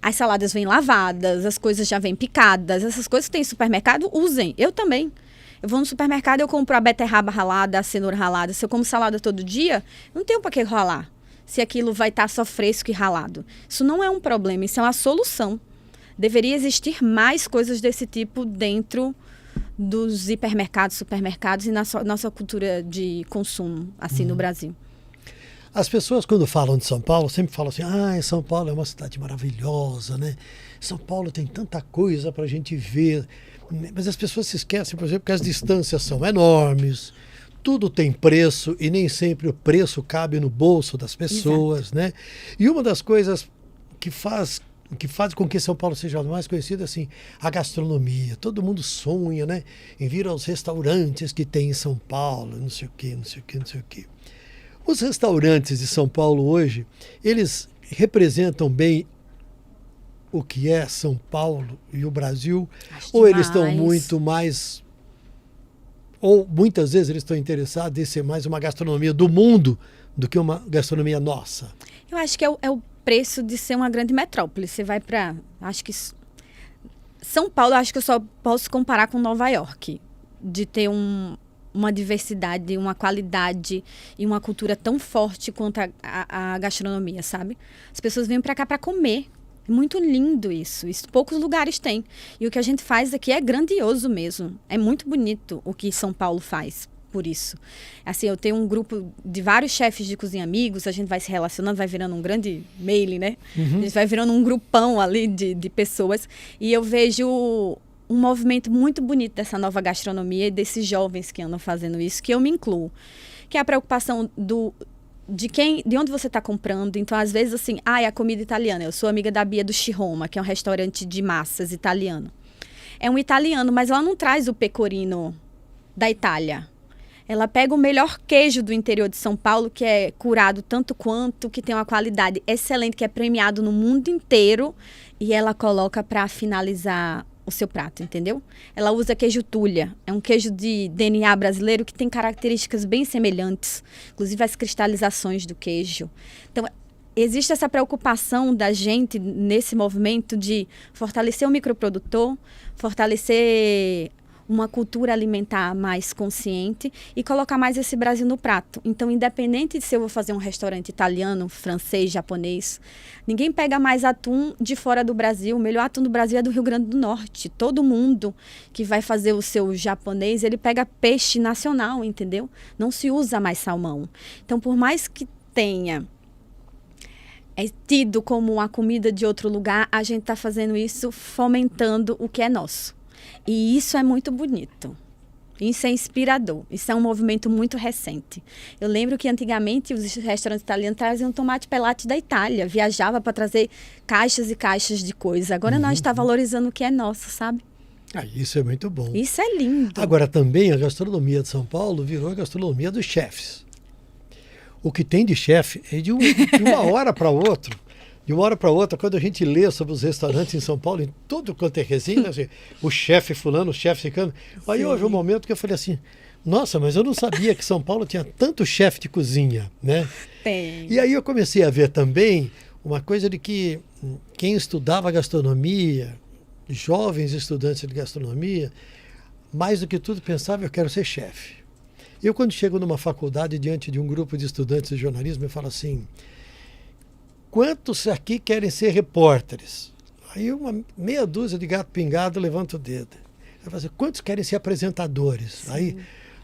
as saladas vêm lavadas, as coisas já vêm picadas, essas coisas que tem em supermercado, usem, eu também. Eu vou no supermercado, eu compro a beterraba ralada, a cenoura ralada, se eu como salada todo dia, não tenho para que ralar. Se aquilo vai estar só fresco e ralado. Isso não é um problema, isso é uma solução. Deveria existir mais coisas desse tipo dentro dos hipermercados, supermercados e na nossa cultura de consumo, assim, no Brasil. As pessoas, quando falam de São Paulo, sempre falam assim, São Paulo é uma cidade maravilhosa, né? São Paulo tem tanta coisa para a gente ver. Mas as pessoas se esquecem, por exemplo, que as distâncias são enormes, tudo tem preço e nem sempre o preço cabe no bolso das pessoas, né? E uma das coisas que faz com que São Paulo seja mais conhecido, assim, a gastronomia. Todo mundo sonha, né, em vir aos restaurantes que tem em São Paulo, não sei o quê, não sei o quê, não sei o quê. Os restaurantes de São Paulo hoje, eles representam bem o que é São Paulo e o Brasil? Ou eles estão muito mais... Ou muitas vezes eles estão interessados em ser mais uma gastronomia do mundo do que uma gastronomia nossa? Eu acho que é o preço de ser uma grande metrópole. Você vai para... Acho que... São Paulo, acho que eu só posso comparar com Nova York. De ter uma diversidade, uma qualidade e uma cultura tão forte quanto a gastronomia, sabe? As pessoas vêm para cá para comer. É muito lindo isso. Poucos lugares têm. E o que a gente faz aqui é grandioso mesmo. É muito bonito o que São Paulo faz por isso. Assim, eu tenho um grupo de vários chefes de cozinha amigos, a gente vai se relacionando, vai virando um grande mailing, né? A gente vai virando um grupão ali de pessoas. E eu vejo um movimento muito bonito dessa nova gastronomia e desses jovens que andam fazendo isso, que eu me incluo, que é a preocupação de onde você está comprando. Então, às vezes, assim, é a comida italiana. Eu sou amiga da Bia do Chiroma, que é um restaurante de massas italiano. É um italiano, mas ela não traz o pecorino da Itália. Ela pega o melhor queijo do interior de São Paulo, que é curado tanto quanto, que tem uma qualidade excelente, que é premiado no mundo inteiro, e ela coloca para finalizar o seu prato, entendeu? Ela usa queijo Tulha, é um queijo de DNA brasileiro que tem características bem semelhantes, inclusive as cristalizações do queijo. Então, existe essa preocupação da gente nesse movimento de fortalecer o microprodutor, fortalecer uma cultura alimentar mais consciente e colocar mais esse Brasil no prato. Então, independente de se eu vou fazer um restaurante italiano, francês, japonês, ninguém pega mais atum de fora do Brasil. O melhor atum do Brasil é do Rio Grande do Norte. Todo mundo que vai fazer o seu japonês, ele pega peixe nacional, entendeu? Não se usa mais salmão. Então, por mais que tenha tido como uma comida de outro lugar, a gente está fazendo isso fomentando o que é nosso. E isso é muito bonito. Isso é inspirador. Isso é um movimento muito recente. Eu lembro que antigamente os restaurantes italianos traziam tomate pelate da Itália. Viajava para trazer caixas e caixas de coisa. Agora nós estamos valorizando o que é nosso, sabe? Isso é muito bom. Isso é lindo. Agora também a gastronomia de São Paulo virou a gastronomia dos chefes. O que tem de chefe é de uma hora para outra. De uma hora para outra, quando a gente lê sobre os restaurantes em São Paulo, em todo quanto é resenha, assim, o chefe fulano, o chefe ficando. Aí houve um momento que eu falei assim, nossa, mas eu não sabia que São Paulo tinha tanto chefe de cozinha, né? Tem. E aí eu comecei a ver também uma coisa de que quem estudava gastronomia, jovens estudantes de gastronomia, mais do que tudo pensava, eu quero ser chefe. Eu, quando chego numa faculdade, diante de um grupo de estudantes de jornalismo, eu falo assim, quantos aqui querem ser repórteres? Aí uma meia dúzia de gato pingado levanta o dedo. Eu falo assim, quantos querem ser apresentadores? Sim. Aí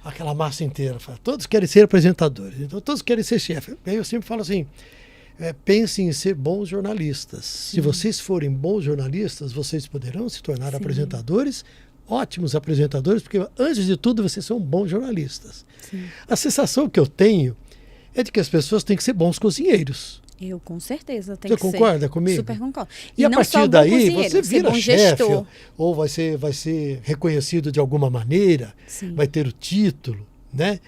aquela massa inteira fala, todos querem ser apresentadores, então todos querem ser chefe. Aí eu sempre falo assim, pensem em ser bons jornalistas. Sim. Se vocês forem bons jornalistas, vocês poderão se tornar apresentadores, ótimos apresentadores, porque antes de tudo vocês são bons jornalistas. Sim. A sensação que eu tenho é de que as pessoas têm que ser bons cozinheiros. Eu, com certeza, tenho que ser. Você concorda comigo? Super concordo. E a partir daí, você vira chefe, ou vai ser reconhecido de alguma maneira, Sim. vai ter o título, né?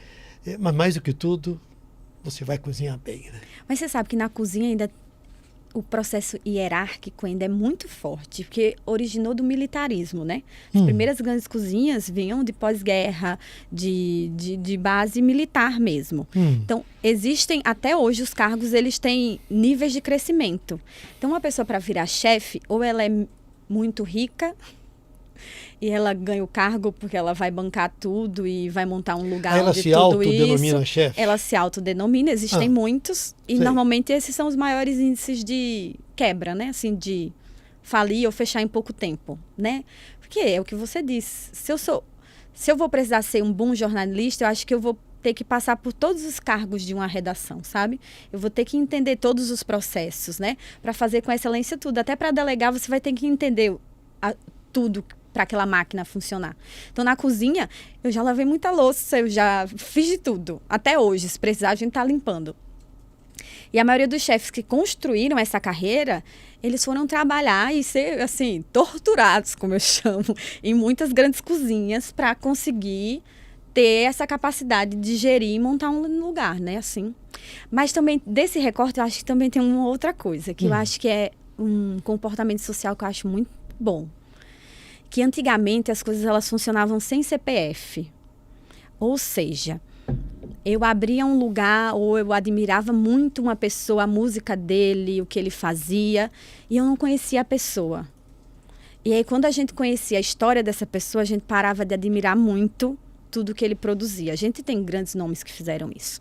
Mas mais do que tudo, você vai cozinhar bem, né? Mas você sabe que na cozinha ainda o processo hierárquico ainda é muito forte, porque originou do militarismo, né? As primeiras grandes cozinhas vinham de pós-guerra, de base militar mesmo. Então, existem, até hoje, os cargos, eles têm níveis de crescimento. Então, uma pessoa para virar chefe, ou ela é muito rica, e ela ganha o cargo porque ela vai bancar tudo e vai montar um lugar ela onde se tudo autodenomina isso. Chefe? Ela se autodenomina, existem muitos. E normalmente esses são os maiores índices de quebra, né? Assim, de falir ou fechar em pouco tempo, né? Porque é o que você disse. Se eu vou precisar ser um bom jornalista, eu acho que eu vou ter que passar por todos os cargos de uma redação, sabe? Eu vou ter que entender todos os processos, né? Para fazer com excelência tudo. Até para delegar, você vai ter que entender tudo para aquela máquina funcionar. Então, na cozinha, eu já lavei muita louça, eu já fiz de tudo. Até hoje, se precisar, a gente tá limpando. E a maioria dos chefes que construíram essa carreira, eles foram trabalhar e ser, assim, torturados, como eu chamo, em muitas grandes cozinhas para conseguir ter essa capacidade de gerir e montar um lugar, né, assim. Mas também, desse recorte, eu acho que também tem uma outra coisa, que eu acho que é um comportamento social que eu acho muito bom. Que antigamente as coisas elas funcionavam sem CPF. Ou seja, eu abria um lugar ou eu admirava muito uma pessoa, a música dele, o que ele fazia, e eu não conhecia a pessoa. E aí, quando a gente conhecia a história dessa pessoa, a gente parava de admirar muito tudo que ele produzia. A gente tem grandes nomes que fizeram isso.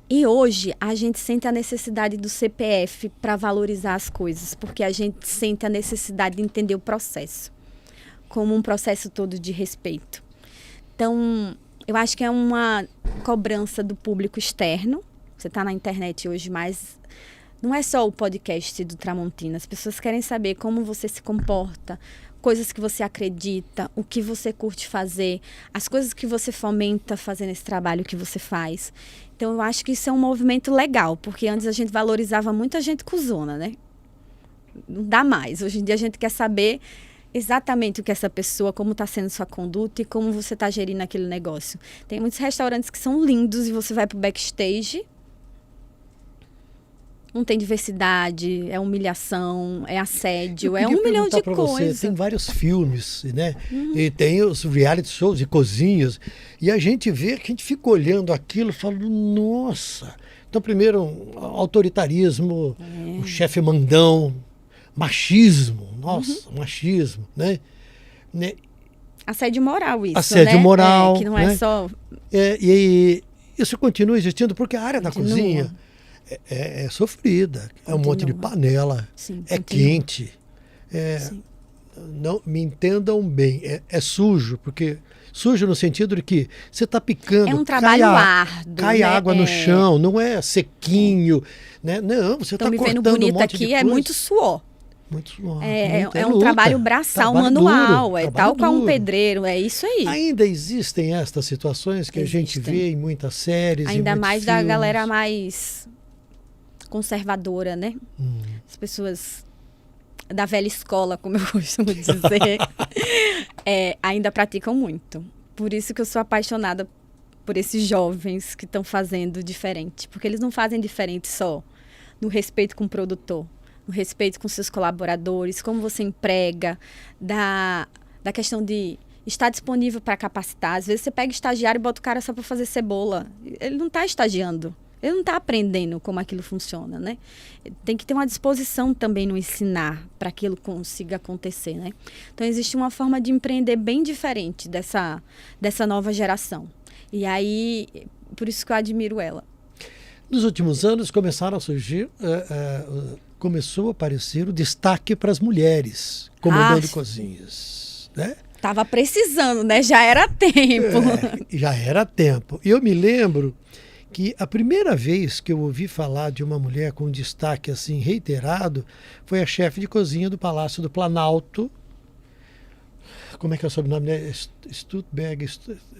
E hoje, a gente sente a necessidade do CPF para valorizar as coisas, porque a gente sente a necessidade de entender o processo, como um processo todo de respeito. Então, eu acho que é uma cobrança do público externo. Você está na internet hoje, mas não é só o podcast do Tramontina. As pessoas querem saber como você se comporta, coisas que você acredita, o que você curte fazer, as coisas que você fomenta fazendo esse trabalho que você faz. Então, eu acho que isso é um movimento legal, porque antes a gente valorizava muito a gente cuzona, né? Não dá mais. Hoje em dia a gente quer saber exatamente o que essa pessoa, como está sendo sua conduta e como você está gerindo aquele negócio. Tem muitos restaurantes que são lindos e você vai pro backstage, não tem diversidade, é humilhação, é assédio, é 1 milhão de coisas. Tem vários filmes, né? E tem os reality shows de cozinhas. E a gente vê que a gente fica olhando aquilo e falando, nossa. Então, primeiro, autoritarismo, o chefe mandão, machismo, nossa, machismo, né? Assédio moral, isso, assédio moral. Que não é só... E isso continua existindo porque a área da cozinha é sofrida. É um monte de panela, Sim, quente. Não, me entendam bem, é sujo, porque sujo no sentido de que você está picando. É um trabalho árduo. Cai água no chão, não é sequinho. Né? Não, você está cortando vendo bonito um monte aqui, de é coisa. muito suor. Muito suor. É um luta, trabalho braçal, trabalho manual, duro, é trabalho tal qual um duro. pedreiro, é isso aí. Ainda existem estas situações que a gente vê em muitas séries. Ainda mais da filmes. galera mais conservadora, né? As pessoas da velha escola, como eu costumo dizer, ainda praticam muito. Por isso que eu sou apaixonada por esses jovens que estão fazendo diferente. Porque eles não fazem diferente só no respeito com o produtor, no respeito com seus colaboradores, como você emprega, da questão de estar disponível para capacitar. Às vezes você pega estagiário e bota o cara só para fazer cebola. Ele não está estagiando. Ele não está aprendendo como aquilo funciona, né? Tem que ter uma disposição também no ensinar para que aquilo consiga acontecer, né? Então, existe uma forma de empreender bem diferente dessa nova geração. E aí, por isso que eu admiro ela. Nos últimos anos, começaram a surgir, começou a aparecer o destaque para as mulheres comandando cozinhas, né? Tava precisando, né? Já era tempo. Já era tempo. E eu me lembro que a primeira vez que eu ouvi falar de uma mulher com destaque assim reiterado foi a chefe de cozinha do Palácio do Planalto. Como é que é o sobrenome dela? Stuttberg,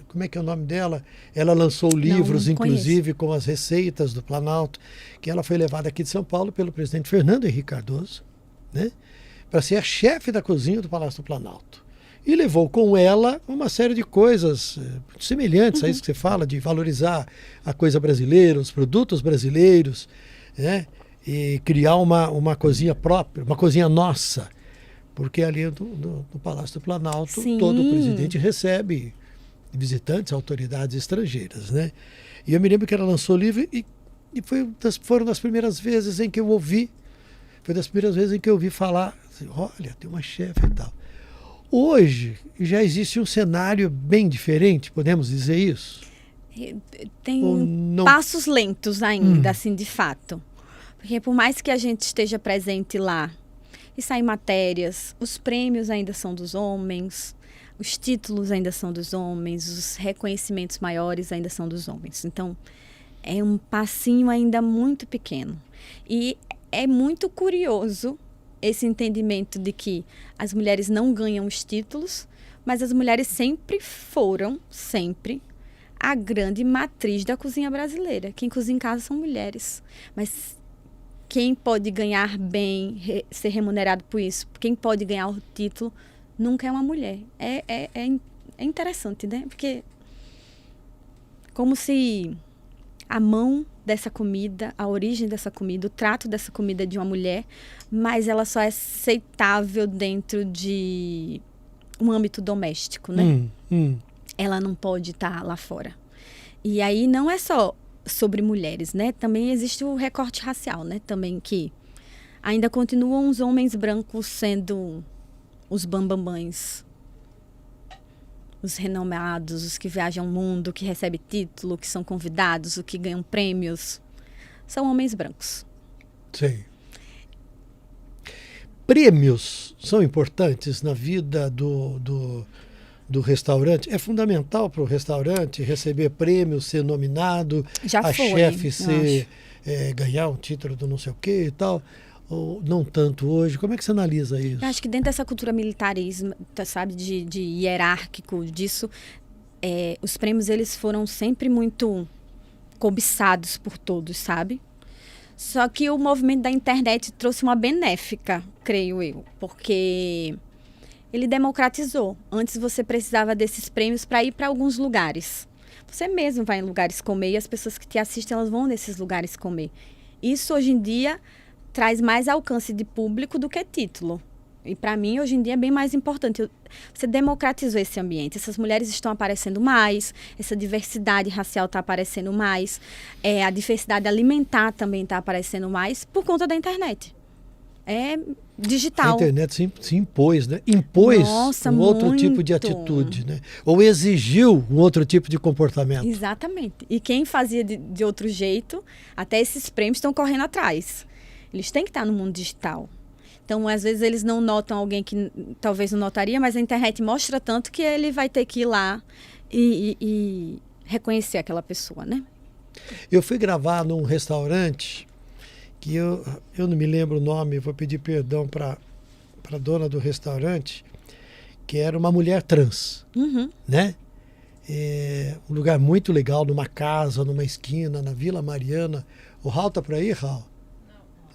como é que é o nome dela? Ela lançou livros, inclusive, com as receitas do Planalto, que ela foi levada aqui de São Paulo pelo presidente Fernando Henrique Cardoso, né, para ser a chefe da cozinha do Palácio do Planalto. E levou com ela uma série de coisas semelhantes a isso que você fala, de valorizar a coisa brasileira, os produtos brasileiros, né? E criar uma cozinha própria, uma cozinha nossa. Porque ali no Palácio do Planalto, Sim. todo presidente recebe visitantes, autoridades estrangeiras, né? E eu me lembro que ela lançou o livro e foram das primeiras vezes em que eu ouvi, falar, assim, olha, tem uma chefe e tal. Hoje já existe um cenário bem diferente, podemos dizer isso? Tem passos lentos ainda, assim, de fato. Porque por mais que a gente esteja presente lá e saem matérias, os prêmios ainda são dos homens, os títulos ainda são dos homens, os reconhecimentos maiores ainda são dos homens. Então, é um passinho ainda muito pequeno. E é muito curioso esse entendimento de que as mulheres não ganham os títulos, mas as mulheres sempre foram, a grande matriz da cozinha brasileira. Quem cozinha em casa são mulheres. Mas quem pode ganhar bem, ser remunerado por isso, quem pode ganhar o título, nunca é uma mulher. É interessante, né? Porque como se a mão dessa comida, a origem dessa comida, o trato dessa comida é de uma mulher, mas ela só é aceitável dentro de um âmbito doméstico, né? Ela não pode estar lá fora. E aí não é só sobre mulheres, né? Também existe o recorte racial, né? Também que ainda continuam os homens brancos sendo os bambambãs, os renomados, os que viajam o mundo, que recebem título, que são convidados, os que ganham prêmios. São homens brancos. Sim. Prêmios são importantes na vida do restaurante? É fundamental para o restaurante receber prêmios, ser nominado, Já a foi, chefe ganhar um título do não sei o quê e tal? ou não tanto hoje? Como é que você analisa isso? Eu acho que dentro dessa cultura militarismo, sabe, de hierárquico disso, os prêmios eles foram sempre muito cobiçados por todos, sabe? Só que o movimento da internet trouxe uma benéfica, creio eu, porque ele democratizou. Antes você precisava desses prêmios para ir para alguns lugares. Você mesmo vai em lugares comer e as pessoas que te assistem, elas vão nesses lugares comer. Isso, hoje em dia, traz mais alcance de público do que título. E, para mim, hoje em dia, é bem mais importante. Você democratizou esse ambiente. Essas mulheres estão aparecendo mais, essa diversidade racial está aparecendo mais, a diversidade alimentar também está aparecendo mais por conta da internet. É digital. A internet se impôs, né? Impôs Nossa, um outro muito. tipo de atitude, né? Ou exigiu um outro tipo de comportamento. Exatamente. E quem fazia de outro jeito, até esses prêmios estão correndo atrás. Eles têm que estar no mundo digital. Então, às vezes, eles não notam alguém que talvez não notaria, mas a internet mostra tanto que ele vai ter que ir lá e reconhecer aquela pessoa, né? Eu fui gravar num restaurante que eu não me lembro o nome, vou pedir perdão para a dona do restaurante, que era uma mulher trans, né? Um lugar muito legal, numa casa, numa esquina, na Vila Mariana. O Raul tá por aí, Raul?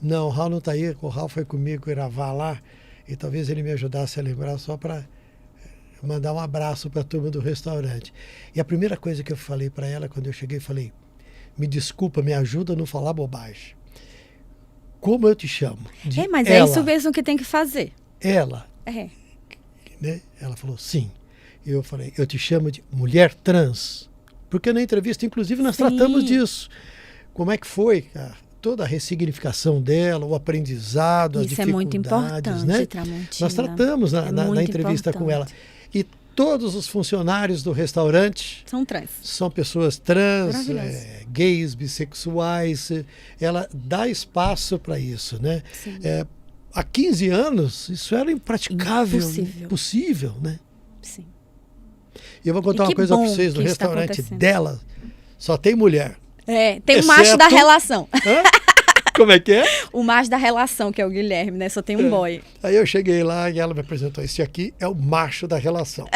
Não, o Raul não está aí. O Raul foi comigo gravar lá e talvez ele me ajudasse a lembrar só para mandar um abraço para a turma do restaurante. E a primeira coisa que eu falei para ela quando eu cheguei, falei: me desculpa, me ajuda a não falar bobagem. Como eu te chamo? Mas é isso mesmo que tem que fazer. Ela. Né? Ela falou sim. Eu falei: eu te chamo de mulher trans. Porque na entrevista, inclusive, nós tratamos disso. Como é que foi, toda a ressignificação dela, o aprendizado, as dificuldades. Isso é muito importante, né? Tramontina. Nós tratamos na entrevista com ela. E todos os funcionários do restaurante são trans. São pessoas trans, gays, bissexuais. Ela dá espaço para isso, né? Há 15 anos, isso era impraticável, impossível, né? Sim. E eu vou contar uma coisa para vocês: no restaurante dela só tem mulher. Tem o macho da relação. Como é que é? O macho da relação, que é o Guilherme, né? Só tem um boy. Aí eu cheguei lá e ela me apresentou: esse aqui é o macho da relação.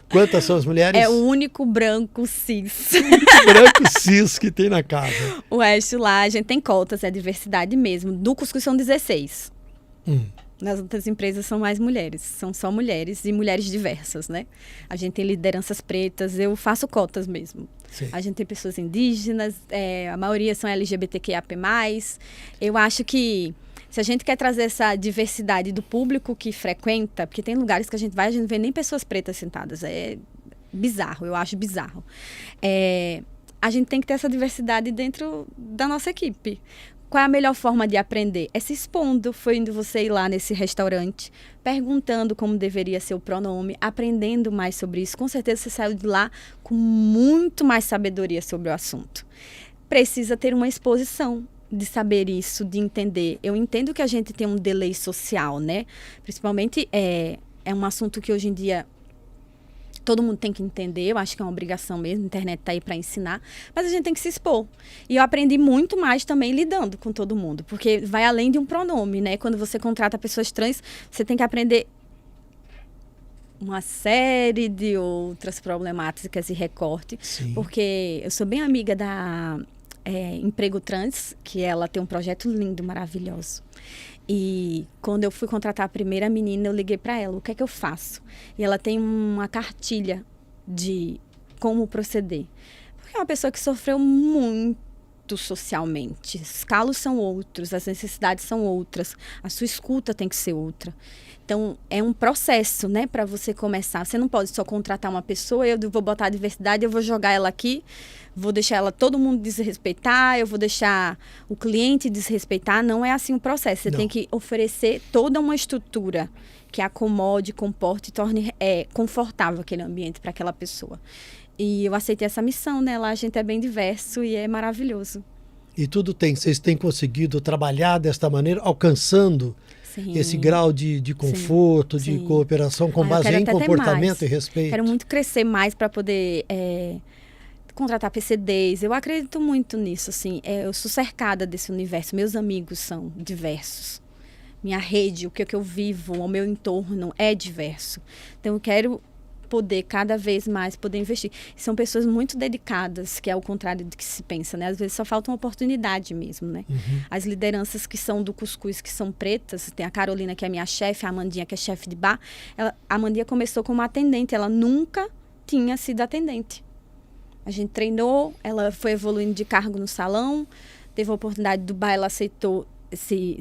Quantas são as mulheres? É o único branco cis. O único branco cis que tem na casa. O resto lá, a gente tem cotas, é diversidade mesmo. Do Cuscuz são 16. Nas outras empresas são mais mulheres, são só mulheres e mulheres diversas, né? A gente tem lideranças pretas, eu faço cotas mesmo. Sim. A gente tem pessoas indígenas, a maioria são LGBTQIAP+. Eu acho que se a gente quer trazer essa diversidade do público que frequenta, porque tem lugares que a gente vai, a gente não vê nem pessoas pretas sentadas, é bizarro, eu acho bizarro. A gente tem que ter essa diversidade dentro da nossa equipe. Qual é a melhor forma de aprender? É se expondo, foi indo você ir lá nesse restaurante, perguntando como deveria ser o pronome, aprendendo mais sobre isso. Com certeza você saiu de lá com muito mais sabedoria sobre o assunto. Precisa ter uma exposição de saber isso, de entender. Eu entendo que a gente tem um delay social, né? Principalmente é um assunto que hoje em dia todo mundo tem que entender, eu acho que é uma obrigação mesmo, a internet está aí para ensinar, mas a gente tem que se expor. E eu aprendi muito mais também lidando com todo mundo, porque vai além de um pronome, né? Quando você contrata pessoas trans, você tem que aprender uma série de outras problemáticas e recorte, porque eu sou bem amiga da Emprego Trans, que ela tem um projeto lindo, maravilhoso. E quando eu fui contratar a primeira menina, eu liguei para ela: o que é que eu faço? E ela tem uma cartilha de como proceder. Porque é uma pessoa que sofreu muito socialmente. Os calos são outros, as necessidades são outras, a sua escuta tem que ser outra. Então, é um processo, né, para você começar. Você não pode só contratar uma pessoa, eu vou botar a diversidade, eu vou jogar ela aqui, vou deixar todo mundo desrespeitar, eu vou deixar o cliente desrespeitar. Não é assim o processo. Você tem que oferecer toda uma estrutura que acomode, comporte e torne confortável aquele ambiente para aquela pessoa. E eu aceitei essa missão, né? Lá a gente é bem diverso e é maravilhoso. E vocês têm conseguido trabalhar desta maneira, alcançando esse grau de conforto, de cooperação com base em comportamento e respeito? Quero muito crescer mais para poder contratar PCDs. Eu acredito muito nisso, assim. Eu sou cercada desse universo. Meus amigos são diversos. Minha rede, o que eu vivo, o meu entorno é diverso. Então, eu quero poder, cada vez mais, poder investir. São pessoas muito dedicadas, que é o contrário do que se pensa, né? Às vezes só falta uma oportunidade mesmo, né? As lideranças que são do cuscuz, que são pretas, tem a Carolina, que é minha chefe, a Amandinha, que é chefe de bar. A Amandinha começou como atendente, ela nunca tinha sido atendente. A gente treinou, ela foi evoluindo de cargo no salão, teve a oportunidade do bar, ela aceitou de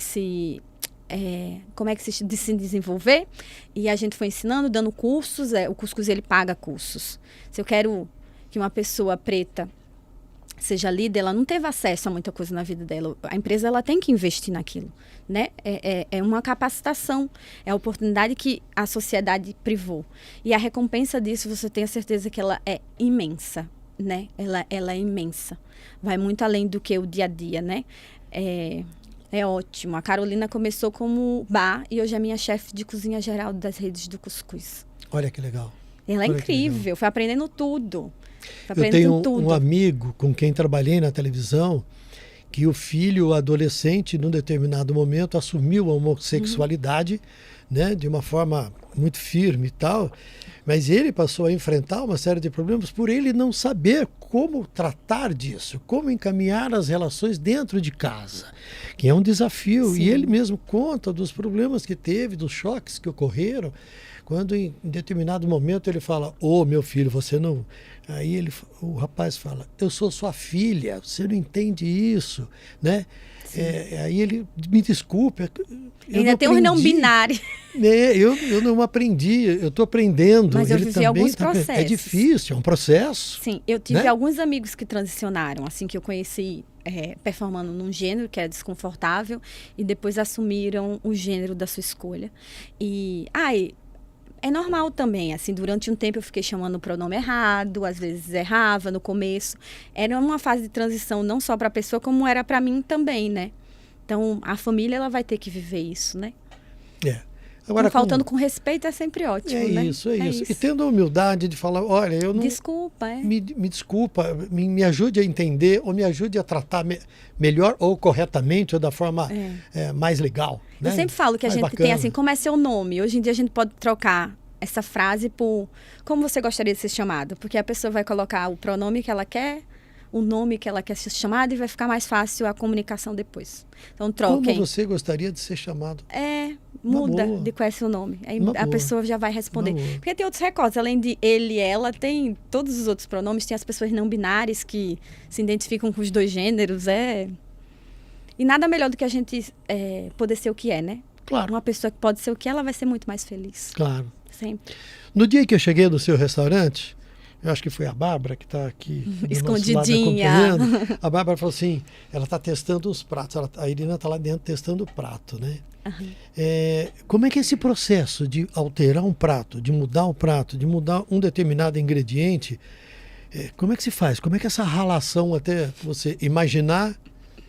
se desenvolver, e a gente foi ensinando, dando cursos. O cuscuz, ele paga cursos. Se eu quero que uma pessoa preta seja líder, ela não teve acesso a muita coisa na vida dela. A empresa, ela tem que investir naquilo, né? É uma capacitação, é a oportunidade que a sociedade privou. E a recompensa disso, você tem a certeza que ela é imensa, né? Ela é imensa. Vai muito além do que o dia a dia, né? É ótimo. A Carolina começou como bar e hoje é minha chefe de cozinha geral das redes do cuscuz. Olha que legal. Ela é incrível, foi aprendendo tudo. Eu tenho um amigo com quem trabalhei na televisão, que o filho adolescente, num determinado momento, assumiu a homossexualidade, né, de uma forma muito firme e tal, mas ele passou a enfrentar uma série de problemas por ele não saber como tratar disso, como encaminhar as relações dentro de casa, que é um desafio. Sim. E ele mesmo conta dos problemas que teve, dos choques que ocorreram, quando em determinado momento ele fala: ô, meu filho, você não... Aí o rapaz fala: eu sou sua filha, você não entende isso, né? Aí ele: me desculpe, ainda tem um não binário. Eu não aprendi, eu estou aprendendo. Mas eu vivi alguns processos. É difícil, é um processo. Sim, eu tive, né? alguns amigos que transicionaram, assim, que eu conheci performando num gênero que era desconfortável, e depois assumiram o gênero da sua escolha. É normal também, assim, durante um tempo eu fiquei chamando o pronome errado, às vezes errava no começo. Era uma fase de transição não só para a pessoa, como era para mim também, né? Então, a família, ela vai ter que viver isso, né? Agora, então, faltando com respeito é sempre ótimo, né? Isso. E tendo a humildade de falar: olha, eu não... Desculpa, Me desculpa, me ajude a entender, ou me ajude a tratar melhor ou corretamente, ou da forma mais legal. Né? Eu sempre falo que a gente tem assim: como é seu nome? Hoje em dia a gente pode trocar essa frase por como você gostaria de ser chamado, porque a pessoa vai colocar o pronome que ela quer, o nome que ela quer ser chamada, e vai ficar mais fácil a comunicação depois. Então, troquem. Como você gostaria de ser chamado? Muda de qual é seu nome. Aí a pessoa já vai responder. Porque tem outros recortes. Além de ele e ela, tem todos os outros pronomes. Tem as pessoas não binárias que se identificam com os dois gêneros. E nada melhor do que a gente poder ser o que é, né? Claro. Uma pessoa que pode ser o que ela vai ser muito mais feliz. Claro. Sempre. No dia que eu cheguei no seu restaurante, eu acho que foi a Bárbara que está aqui escondidinha. A Bárbara falou assim: ela está testando os pratos. A Irina está lá dentro testando o prato, né? Como é que é esse processo de alterar um prato, de mudar o prato, de mudar um determinado ingrediente? Como é que se faz? Como é que é essa relação até você imaginar,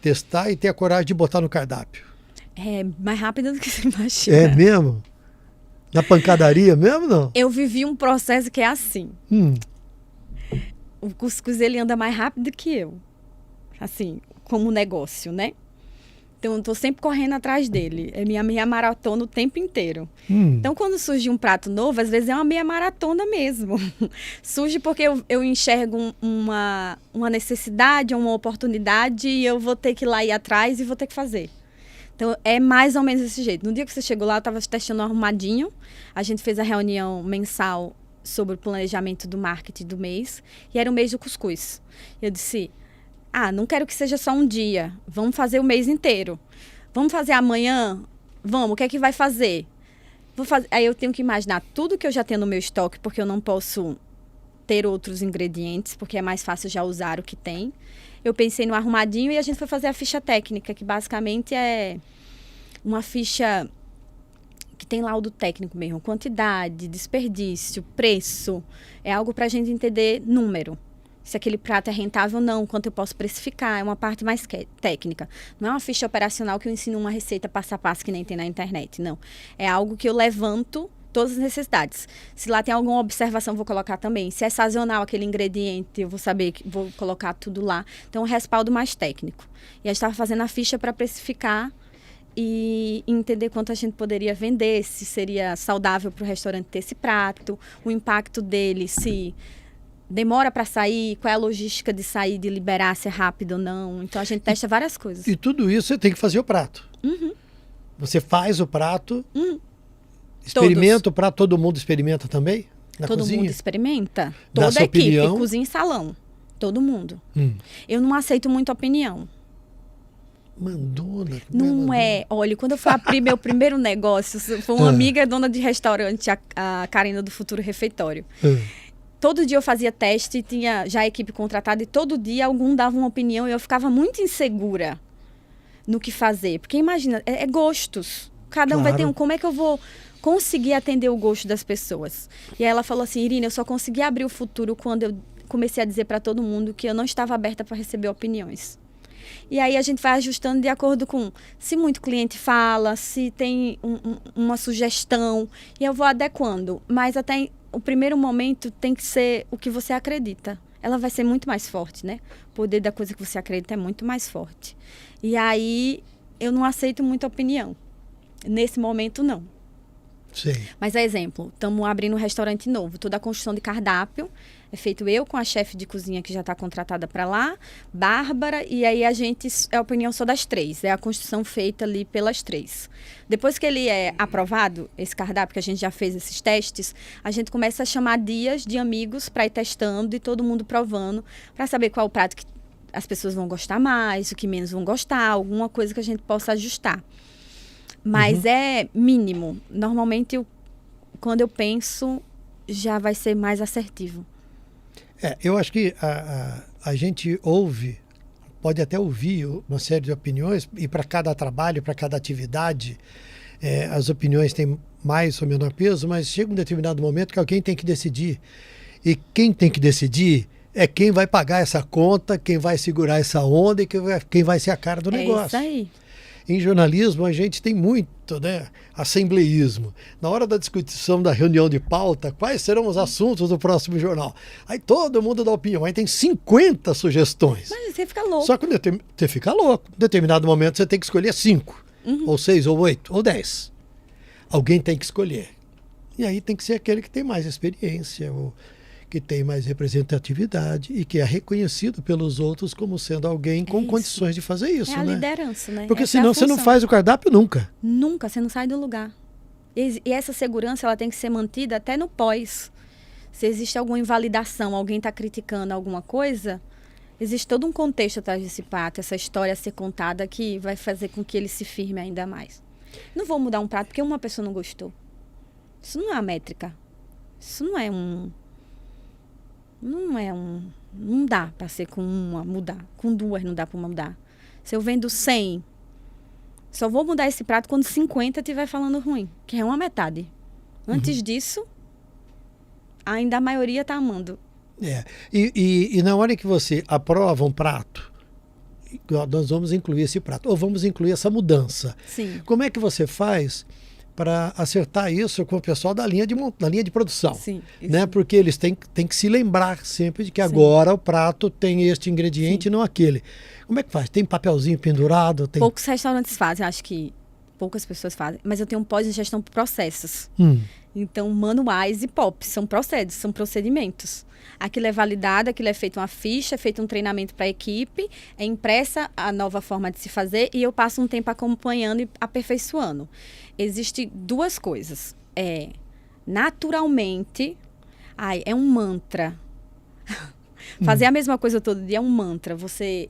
testar e ter a coragem de botar no cardápio? É mais rápido do que você imagina. É mesmo? Na pancadaria mesmo, não? Eu vivi um processo que é assim. O cuscuz, ele anda mais rápido que eu. Assim, como negócio, né? Então, eu tô sempre correndo atrás dele. É minha meia maratona o tempo inteiro. Então, quando surge um prato novo, às vezes é uma meia maratona mesmo. Surge porque eu enxergo uma necessidade, uma oportunidade, e eu vou ter que ir lá ir atrás e vou ter que fazer. Então, é mais ou menos desse jeito. No dia que você chegou lá, eu estava testando um arrumadinho. A gente fez a reunião mensal sobre o planejamento do marketing do mês. E era o mês do cuscuz. Eu disse: não quero que seja só um dia. Vamos fazer o mês inteiro. Vamos fazer amanhã? Vamos. O que é que vai fazer? Aí eu tenho que imaginar tudo que eu já tenho no meu estoque, porque eu não posso ter outros ingredientes, porque é mais fácil já usar o que tem. Eu pensei no arrumadinho e a gente foi fazer a ficha técnica, que basicamente é uma ficha que tem laudo técnico mesmo. Quantidade, desperdício, preço. É algo para a gente entender número. Se aquele prato é rentável ou não, quanto eu posso precificar. É uma parte mais técnica. Não é uma ficha operacional que eu ensino uma receita passo a passo que nem tem na internet, não. É algo que eu levanto todas as necessidades. Se lá tem alguma observação, vou colocar também. Se é sazonal aquele ingrediente, eu vou saber que vou colocar tudo lá. Então, um respaldo mais técnico. E a gente estava fazendo a ficha para precificar e entender quanto a gente poderia vender, se seria saudável para o restaurante ter esse prato, o impacto dele, se demora para sair, qual é a logística de sair, de liberar, se é rápido ou não. Então, a gente testa várias coisas. E tudo isso você tem que fazer o prato. Uhum. Você faz o prato, experimenta o prato, todo mundo experimenta também? Na todo cozinha? mundo experimenta. Dá Toda sua a equipe, opinião? cozinha e salão. Todo mundo. Eu não aceito muita opinião. Mandona. Não é. Olha, quando eu fui abrir meu primeiro negócio, foi uma amiga dona de restaurante, a Karina do Futuro Refeitório. Todo dia eu fazia teste, tinha já a equipe contratada e todo dia algum dava uma opinião e eu ficava muito insegura no que fazer. Porque imagina, é gostos. Cada um vai ter um. Como é que eu vou conseguir atender o gosto das pessoas? E aí ela falou assim, Irina, eu só consegui abrir o Futuro quando eu comecei a dizer para todo mundo que eu não estava aberta para receber opiniões. E aí a gente vai ajustando de acordo com se muito cliente fala, se tem uma sugestão, e eu vou adequando. Mas até o primeiro momento tem que ser o que você acredita. Ela vai ser muito mais forte, né? O poder da coisa que você acredita é muito mais forte. E aí eu não aceito muita opinião. Nesse momento, não. Sim. Mas, exemplo, estamos abrindo um restaurante novo. Toda a construção de cardápio é feito eu com a chefe de cozinha que já está contratada para lá, Bárbara, e aí a gente, é a opinião só das 3. É a construção feita ali pelas 3. Depois que ele é aprovado, esse cardápio, que a gente já fez esses testes, a gente começa a chamar dias de amigos para ir testando e todo mundo provando, para saber qual o prato que as pessoas vão gostar mais, o que menos vão gostar, alguma coisa que a gente possa ajustar. Mas é mínimo. Normalmente, quando eu penso, já vai ser mais assertivo. Eu acho que a gente ouve, pode até ouvir uma série de opiniões, e para cada trabalho, para cada atividade, as opiniões têm mais ou menor peso, mas chega um determinado momento que alguém tem que decidir. E quem tem que decidir é quem vai pagar essa conta, quem vai segurar essa onda e quem vai ser a cara do negócio. É isso aí. Em jornalismo, a gente tem muito, né, assembleísmo. Na hora da discussão da reunião de pauta, quais serão os assuntos do próximo jornal? Aí todo mundo dá opinião, aí tem 50 sugestões. Mas você fica louco. Só que você fica louco. Em determinado momento você tem que escolher 5, ou 6, ou 8, ou 10. Alguém tem que escolher. E aí tem que ser aquele que tem mais experiência, ou que tem mais representatividade e que é reconhecido pelos outros como sendo alguém com condições de fazer isso. É a liderança, né? Porque essa senão você não faz o cardápio nunca. Nunca, você não sai do lugar. E essa segurança ela tem que ser mantida até no pós. Se existe alguma invalidação, alguém está criticando alguma coisa, existe todo um contexto atrás desse prato, essa história a ser contada que vai fazer com que ele se firme ainda mais. Não vou mudar um prato porque uma pessoa não gostou. Isso não é a métrica. Isso não é um... Não dá para ser com uma mudar. Com 2 não dá para mudar. Se eu vendo 100, só vou mudar esse prato quando 50 estiver falando ruim, que é uma metade. Antes disso, ainda a maioria está amando. E na hora que você aprova um prato, nós vamos incluir esse prato, ou vamos incluir essa mudança. Sim. Como é que você faz para acertar isso com o pessoal da linha de produção? Sim, né? Porque eles têm que se lembrar sempre de que agora o prato tem este ingrediente e não aquele. Como é que faz? Tem papelzinho pendurado? Tem... Poucos restaurantes fazem, acho que poucas pessoas fazem, mas eu tenho um pós-gestão por processos. Então, manuais e POP são procedimentos. Aquilo é validado, aquilo é feito uma ficha, é feito um treinamento para a equipe, é impressa a nova forma de se fazer e eu passo um tempo acompanhando e aperfeiçoando. Existem 2 coisas. Naturalmente, é um mantra. Fazer a mesma coisa todo dia é um mantra.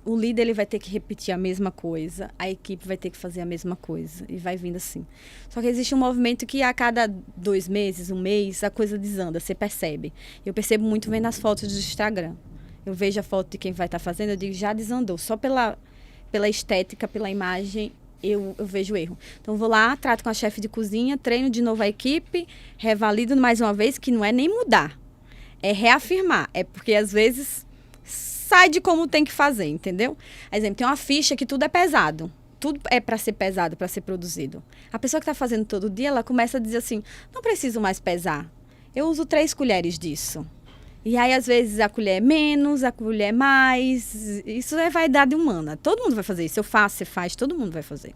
O líder ele vai ter que repetir a mesma coisa, a equipe vai ter que fazer a mesma coisa e vai vindo assim. Só que existe um movimento que a cada 2 meses, 1 mês, a coisa desanda, você percebe. Eu percebo muito vendo as fotos do Instagram. Eu vejo a foto de quem vai estar fazendo, eu digo, já desandou. Só pela estética, pela imagem, eu vejo erro. Então, vou lá, trato com a chefe de cozinha, treino de novo a equipe, revalido mais uma vez, que não é nem mudar. É reafirmar. É porque, às vezes, sai de como tem que fazer, entendeu? Por exemplo, tem uma ficha que tudo é pesado. tudo é para ser pesado, para ser produzido. A pessoa que está fazendo todo dia, ela começa a dizer assim, não preciso mais pesar. Eu uso 3 colheres disso. E aí, às vezes, a colher é menos, a colher é mais. Isso é vaidade humana. Todo mundo vai fazer isso. Eu faço, você faz, todo mundo vai fazer.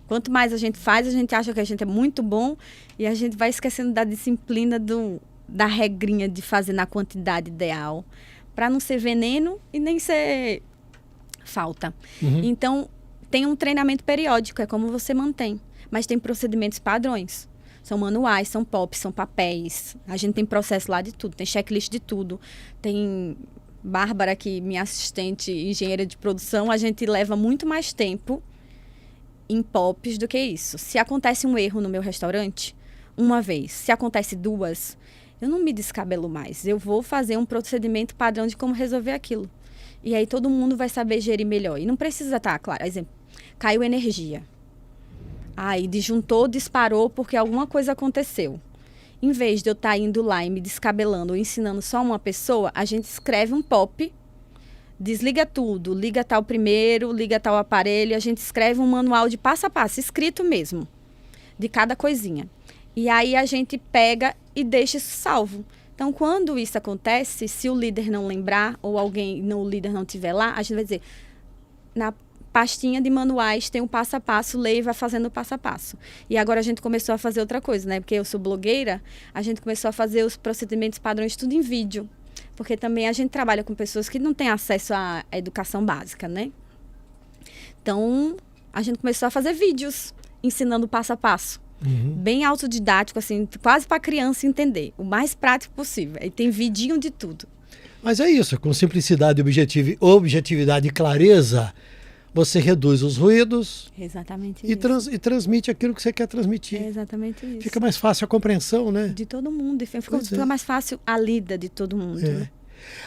Quanto mais a gente faz, a gente acha que a gente é muito bom e a gente vai esquecendo da disciplina, da regrinha de fazer na quantidade ideal, para não ser veneno e nem ser falta. Então, tem um treinamento periódico, é como você mantém. Mas tem procedimentos padrões. São manuais, são POPs, são papéis. A gente tem processo lá de tudo, tem checklist de tudo. Tem Bárbara, que minha assistente engenheira de produção, a gente leva muito mais tempo em POPs do que isso. Se acontece um erro no meu restaurante, uma vez. Se acontece 2, eu não me descabelo mais. Eu vou fazer um procedimento padrão de como resolver aquilo. E aí todo mundo vai saber gerir melhor. E não precisa estar, claro, exemplo, caiu energia. Aí disjuntou, disparou porque alguma coisa aconteceu. Em vez de eu estar indo lá e me descabelando ou ensinando só uma pessoa, a gente escreve um POP, desliga tudo, liga tal primeiro, liga tal aparelho, a gente escreve um manual de passo a passo, escrito mesmo, de cada coisinha. E aí a gente pega e deixa isso salvo. Então, quando isso acontece, se o líder não lembrar ou o líder não estiver lá, a gente vai dizer, na pastinha de manuais tem um passo a passo, leia e vai fazendo o passo a passo. E agora a gente começou a fazer outra coisa, né? Porque eu sou blogueira, a gente começou a fazer os procedimentos padrões tudo em vídeo. Porque também a gente trabalha com pessoas que não têm acesso à educação básica, né? Então, a gente começou a fazer vídeos ensinando passo a passo. Bem autodidático, assim, quase para a criança entender. O mais prático possível. E tem vidinho de tudo. Mas é isso, com simplicidade, objetividade e clareza, você reduz os ruídos. Exatamente e transmite aquilo que você quer transmitir. É exatamente isso. Fica mais fácil a compreensão, né? De todo mundo. Fica mais fácil a lida de todo mundo. Né?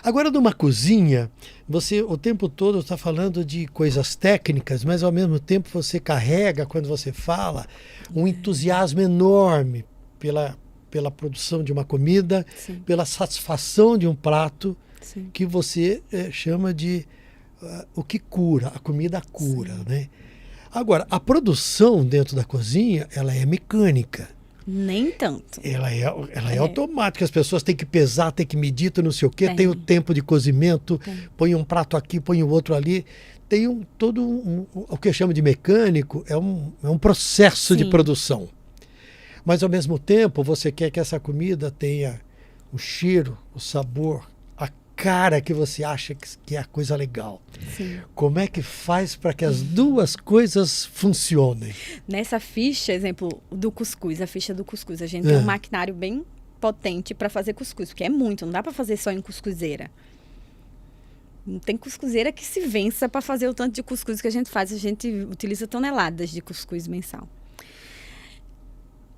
Agora, numa cozinha, você o tempo todo está falando de coisas técnicas, mas ao mesmo tempo você carrega, quando você fala, um entusiasmo enorme pela produção de uma comida, Sim. pela satisfação de um prato, Sim. que você chama de o que cura, a comida cura, né? Agora, a produção dentro da cozinha, ela é mecânica. Nem tanto. Ela é automática, as pessoas têm que pesar, têm que medir, não sei o quê, tem o tempo de cozimento, põe um prato aqui, põe o outro ali, tem o que eu chamo de mecânico, é um processo de produção. Mas ao mesmo tempo, você quer que essa comida tenha o cheiro, o sabor, a cara que você acha que é a coisa legal. Sim. Como é que faz para que as duas coisas funcionem? Nessa ficha, exemplo, do cuscuz, a ficha do cuscuz, a gente tem um maquinário bem potente para fazer cuscuz, porque é muito, não dá para fazer só em cuscuzeira. Não tem cuscuzeira que se vença para fazer o tanto de cuscuz que a gente faz. A gente utiliza toneladas de cuscuz mensal.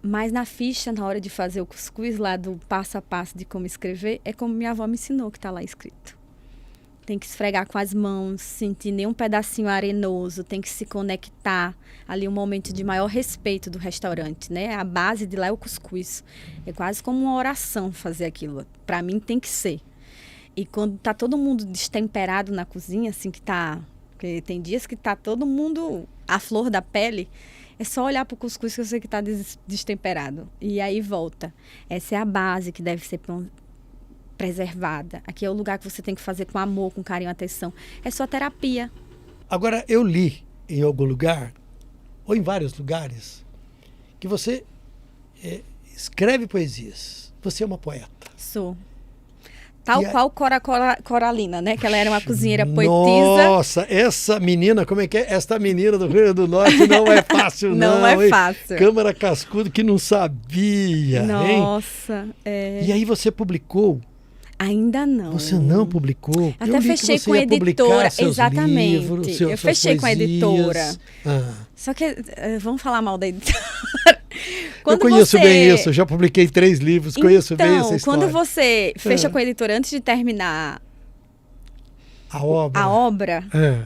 Mas na ficha, na hora de fazer o cuscuz, lá do passo a passo de como escrever, é como minha avó me ensinou, que está lá escrito. Tem que esfregar com as mãos, sentir nenhum pedacinho arenoso, tem que se conectar. Ali um momento de maior respeito do restaurante, né? A base de lá é o cuscuz. É quase como uma oração fazer aquilo. Para mim tem que ser. E quando tá todo mundo destemperado na cozinha, assim que tá... Porque tem dias que tá todo mundo à flor da pele... É só olhar para o cuscuz que eu sei que está destemperado. E aí volta. Essa é a base que deve ser preservada. Aqui é o lugar que você tem que fazer com amor, com carinho, atenção. É sua terapia. Agora, eu li em algum lugar, ou em vários lugares, que você escreve poesias. Você é uma poeta. Sou. Tal qual Coralina, né? Que ela era uma cozinheira poetisa. Nossa, essa menina, como é que é? Esta menina do Rio Grande do Norte não é fácil, não. Não é fácil. Câmara Cascudo que não sabia, Nossa. E aí você publicou? Ainda não. Você não publicou? Até fechei com a editora. Exatamente. Livros, eu fechei com a editora. Só que, vamos falar mal da editora. Eu conheço bem isso, eu já publiquei 3 livros, conheço bem essa história. Quando você fecha com a editora antes de terminar a obra,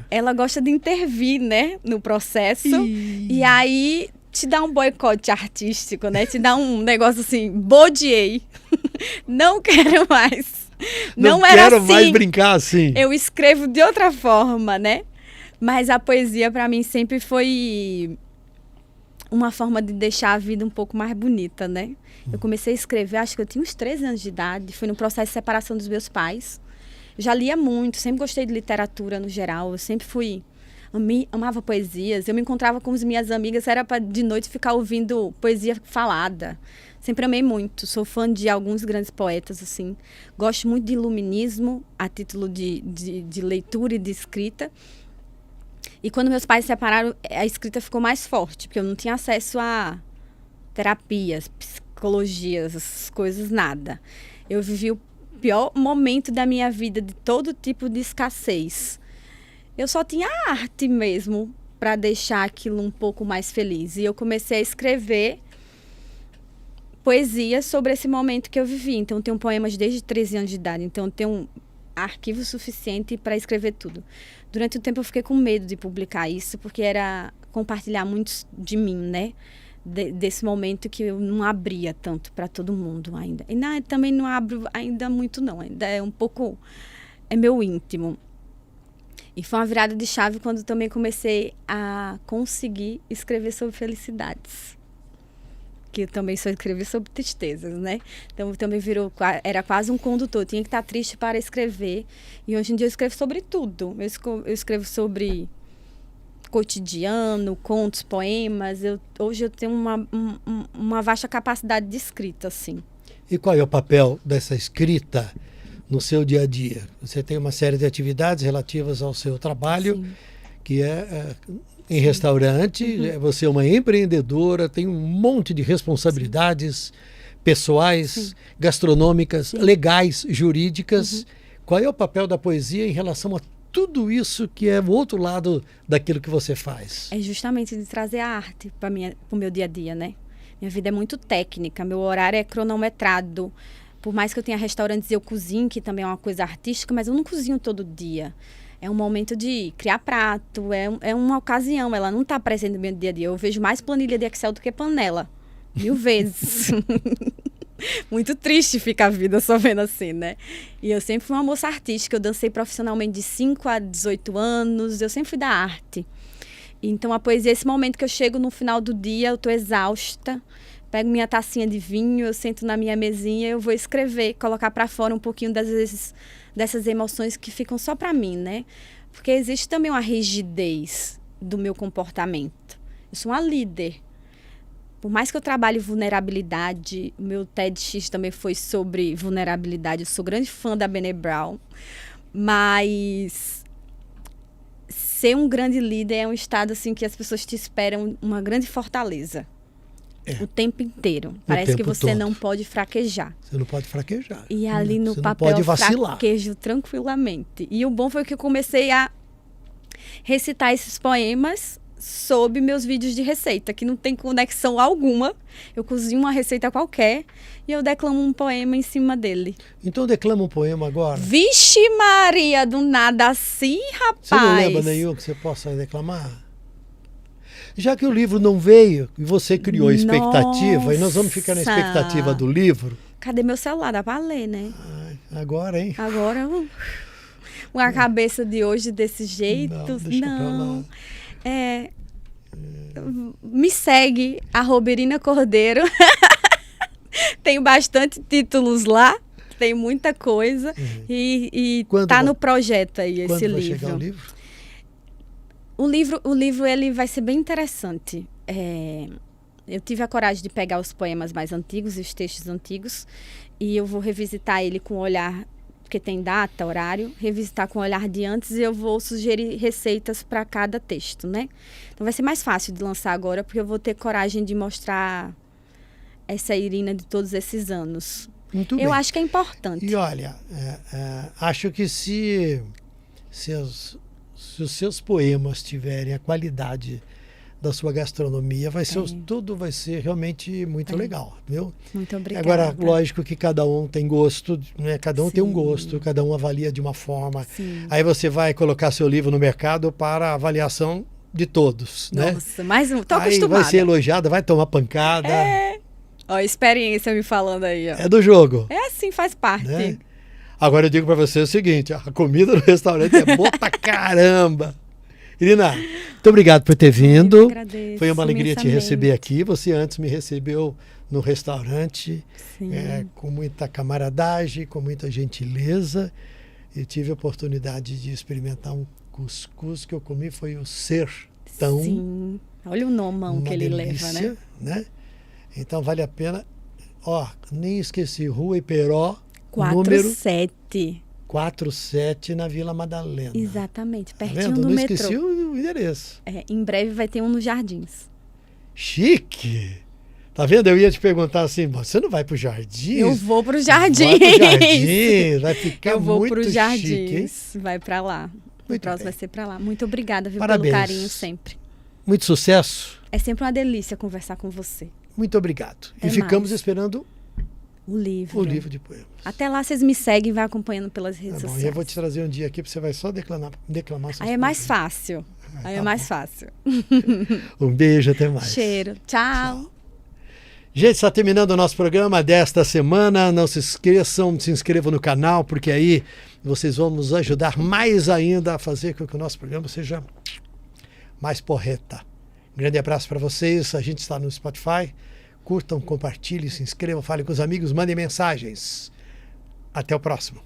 ela gosta de intervir, né, no processo. E aí te dá um boicote artístico, né? Te dá um negócio assim, bodiei. Não quero mais. Não era quero assim. mais brincar assim. Eu escrevo de outra forma, né? Mas a poesia, para mim, sempre foi uma forma de deixar a vida um pouco mais bonita, né? Eu comecei a escrever, acho que eu tinha uns 13 anos de idade. Foi no processo de separação dos meus pais. Eu já lia muito, sempre gostei de literatura no geral. Eu sempre amava poesias. Eu me encontrava com as minhas amigas, era para de noite ficar ouvindo poesia falada. Sempre amei muito. Sou fã de alguns grandes poetas, assim. Gosto muito de iluminismo, a título de leitura e de escrita. E quando meus pais se separaram, a escrita ficou mais forte, porque eu não tinha acesso a terapias, psicologias, essas coisas, nada. Eu vivi o pior momento da minha vida, de todo tipo de escassez. Eu só tinha a arte mesmo para deixar aquilo um pouco mais feliz. E eu comecei a escrever poesia sobre esse momento que eu vivi. Então, eu tenho poemas desde 13 anos de idade. Então, eu tenho um arquivo suficiente para escrever tudo. Durante o tempo, eu fiquei com medo de publicar isso, porque era compartilhar muito de mim, né? Desse momento que eu não abria tanto para todo mundo ainda. E também não abro ainda muito, não. Ainda é um pouco... É meu íntimo. E foi uma virada de chave quando também comecei a conseguir escrever sobre felicidades. Que eu também só escrevi sobre tristezas, né? Então também era quase um condutor. Eu tinha que estar triste para escrever. E hoje em dia eu escrevo sobre tudo. Eu escrevo sobre cotidiano, contos, poemas. Hoje eu tenho uma vasta capacidade de escrita, assim. E qual é o papel dessa escrita no seu dia a dia? Você tem uma série de atividades relativas ao seu trabalho, sim, que é em restaurante, você é uma empreendedora, tem um monte de responsabilidades, sim, pessoais, sim, gastronômicas, sim, legais, jurídicas. Qual é o papel da poesia em relação a tudo isso que é o outro lado daquilo que você faz? É justamente de trazer a arte para o meu dia a dia, né? Minha vida é muito técnica, meu horário é cronometrado. Por mais que eu tenha restaurantes e eu cozinho, que também é uma coisa artística, mas eu não cozinho todo dia. É um momento de criar prato, é uma ocasião, ela não está presente no meu dia a dia. Eu vejo mais planilha de Excel do que panela, 1000 vezes. Muito triste fica a vida só vendo assim, né? E eu sempre fui uma moça artística, eu dancei profissionalmente de 5 a 18 anos, eu sempre fui da arte. Então a poesia é esse momento que eu chego no final do dia, eu estou exausta, pego minha tacinha de vinho, eu sento na minha mesinha, eu vou escrever, colocar para fora um pouquinho dessas emoções que ficam só para mim, né? Porque existe também uma rigidez do meu comportamento. Eu sou uma líder. Por mais que eu trabalhe vulnerabilidade, o meu TEDx também foi sobre vulnerabilidade. Eu sou grande fã da Brené Brown, mas ser um grande líder é um estado assim que as pessoas te esperam uma grande fortaleza. O tempo inteiro. Parece que você todo. Não pode fraquejar. Você não pode fraquejar. E ali no papel eu fraquejo tranquilamente. E o bom foi que eu comecei a recitar esses poemas sob meus vídeos de receita, que não tem conexão alguma. Eu cozinho uma receita qualquer e eu declamo um poema em cima dele. Então declama um poema agora. Vixe Maria, do nada assim, rapaz. Você não lembra nenhum que você possa declamar? Já que o livro não veio e você criou a expectativa, nossa, e nós vamos ficar na expectativa do livro. Cadê meu celular? Dá para ler, né? Agora, hein? Agora, uma cabeça de hoje desse jeito. Não. Me segue, @Irina Cordeiro. Tenho bastante títulos lá. Tem muita coisa. E tá no projeto aí esse livro. Quando vai chegar o livro? O livro ele vai ser bem interessante. Eu tive a coragem de pegar os poemas mais antigos, os textos antigos, e eu vou revisitar ele com o olhar, porque tem data, horário, revisitar com o olhar de antes, e eu vou sugerir receitas para cada texto, né? Então vai ser mais fácil de lançar agora, porque eu vou ter coragem de mostrar essa Irina de todos esses anos. Muito bem. Eu acho que é importante. E olha, acho que se os seus poemas tiverem a qualidade da sua gastronomia, tudo vai ser realmente muito legal, viu? Muito obrigada. Agora, lógico que cada um tem gosto, né? Cada um tem um gosto, cada um avalia de uma forma. Sim. Aí você vai colocar seu livro no mercado para avaliação de todos, né? Nossa, mas tô acostumada. Aí vai ser elogiada, vai tomar pancada. Ó, experiência me falando aí, ó. É do jogo. É assim, faz parte. Né? Agora eu digo para você o seguinte, a comida no restaurante é boa pra caramba. Irina, muito obrigado por ter vindo. Eu agradeço Foi uma alegria te imensamente. receber aqui. Você antes me recebeu no restaurante, Sim. com muita camaradagem, com muita gentileza. E tive a oportunidade de experimentar um cuscuz que eu comi, foi o Sertão. Sim. Olha o nomão Uma que ele delícia, leva, né? Então vale a pena. Ó, nem esqueci, Rua Iperó, número 47. 47 na Vila Madalena. Exatamente, Tá pertinho vendo? do Não metrô. esqueci o endereço. Em breve vai ter um nos Jardins. Chique! Tá vendo? Eu ia te perguntar assim, você não vai pro Jardins? Eu vou pro Jardins. Vai pro Jardins, vai ficar Eu vou muito pro chique, hein? Jardins. Vai pra lá. Muito O próximo bem. vai ser pra lá. Muito obrigada, viu, Parabéns. pelo carinho sempre. Muito sucesso, É sempre uma delícia conversar com você. muito obrigado. Até e ficamos mais. esperando O livro. o livro de poemas. Até lá vocês me seguem e vai acompanhando pelas Tá redes bom, e sociais. eu vou te trazer um dia aqui, porque você vai só declamar seus Aí é mais poemas. fácil. Aí tá é mais bom. fácil. Um beijo, até mais. Cheiro. Tchau. Gente, está terminando o nosso programa desta semana. Não se esqueçam, se inscrevam no canal, porque aí vocês vão nos ajudar mais ainda a fazer com que o nosso programa seja mais porreta. Um grande abraço para vocês. A gente está no Spotify. Curtam, compartilhem, se inscrevam, falem com os amigos, mandem mensagens. Até o próximo.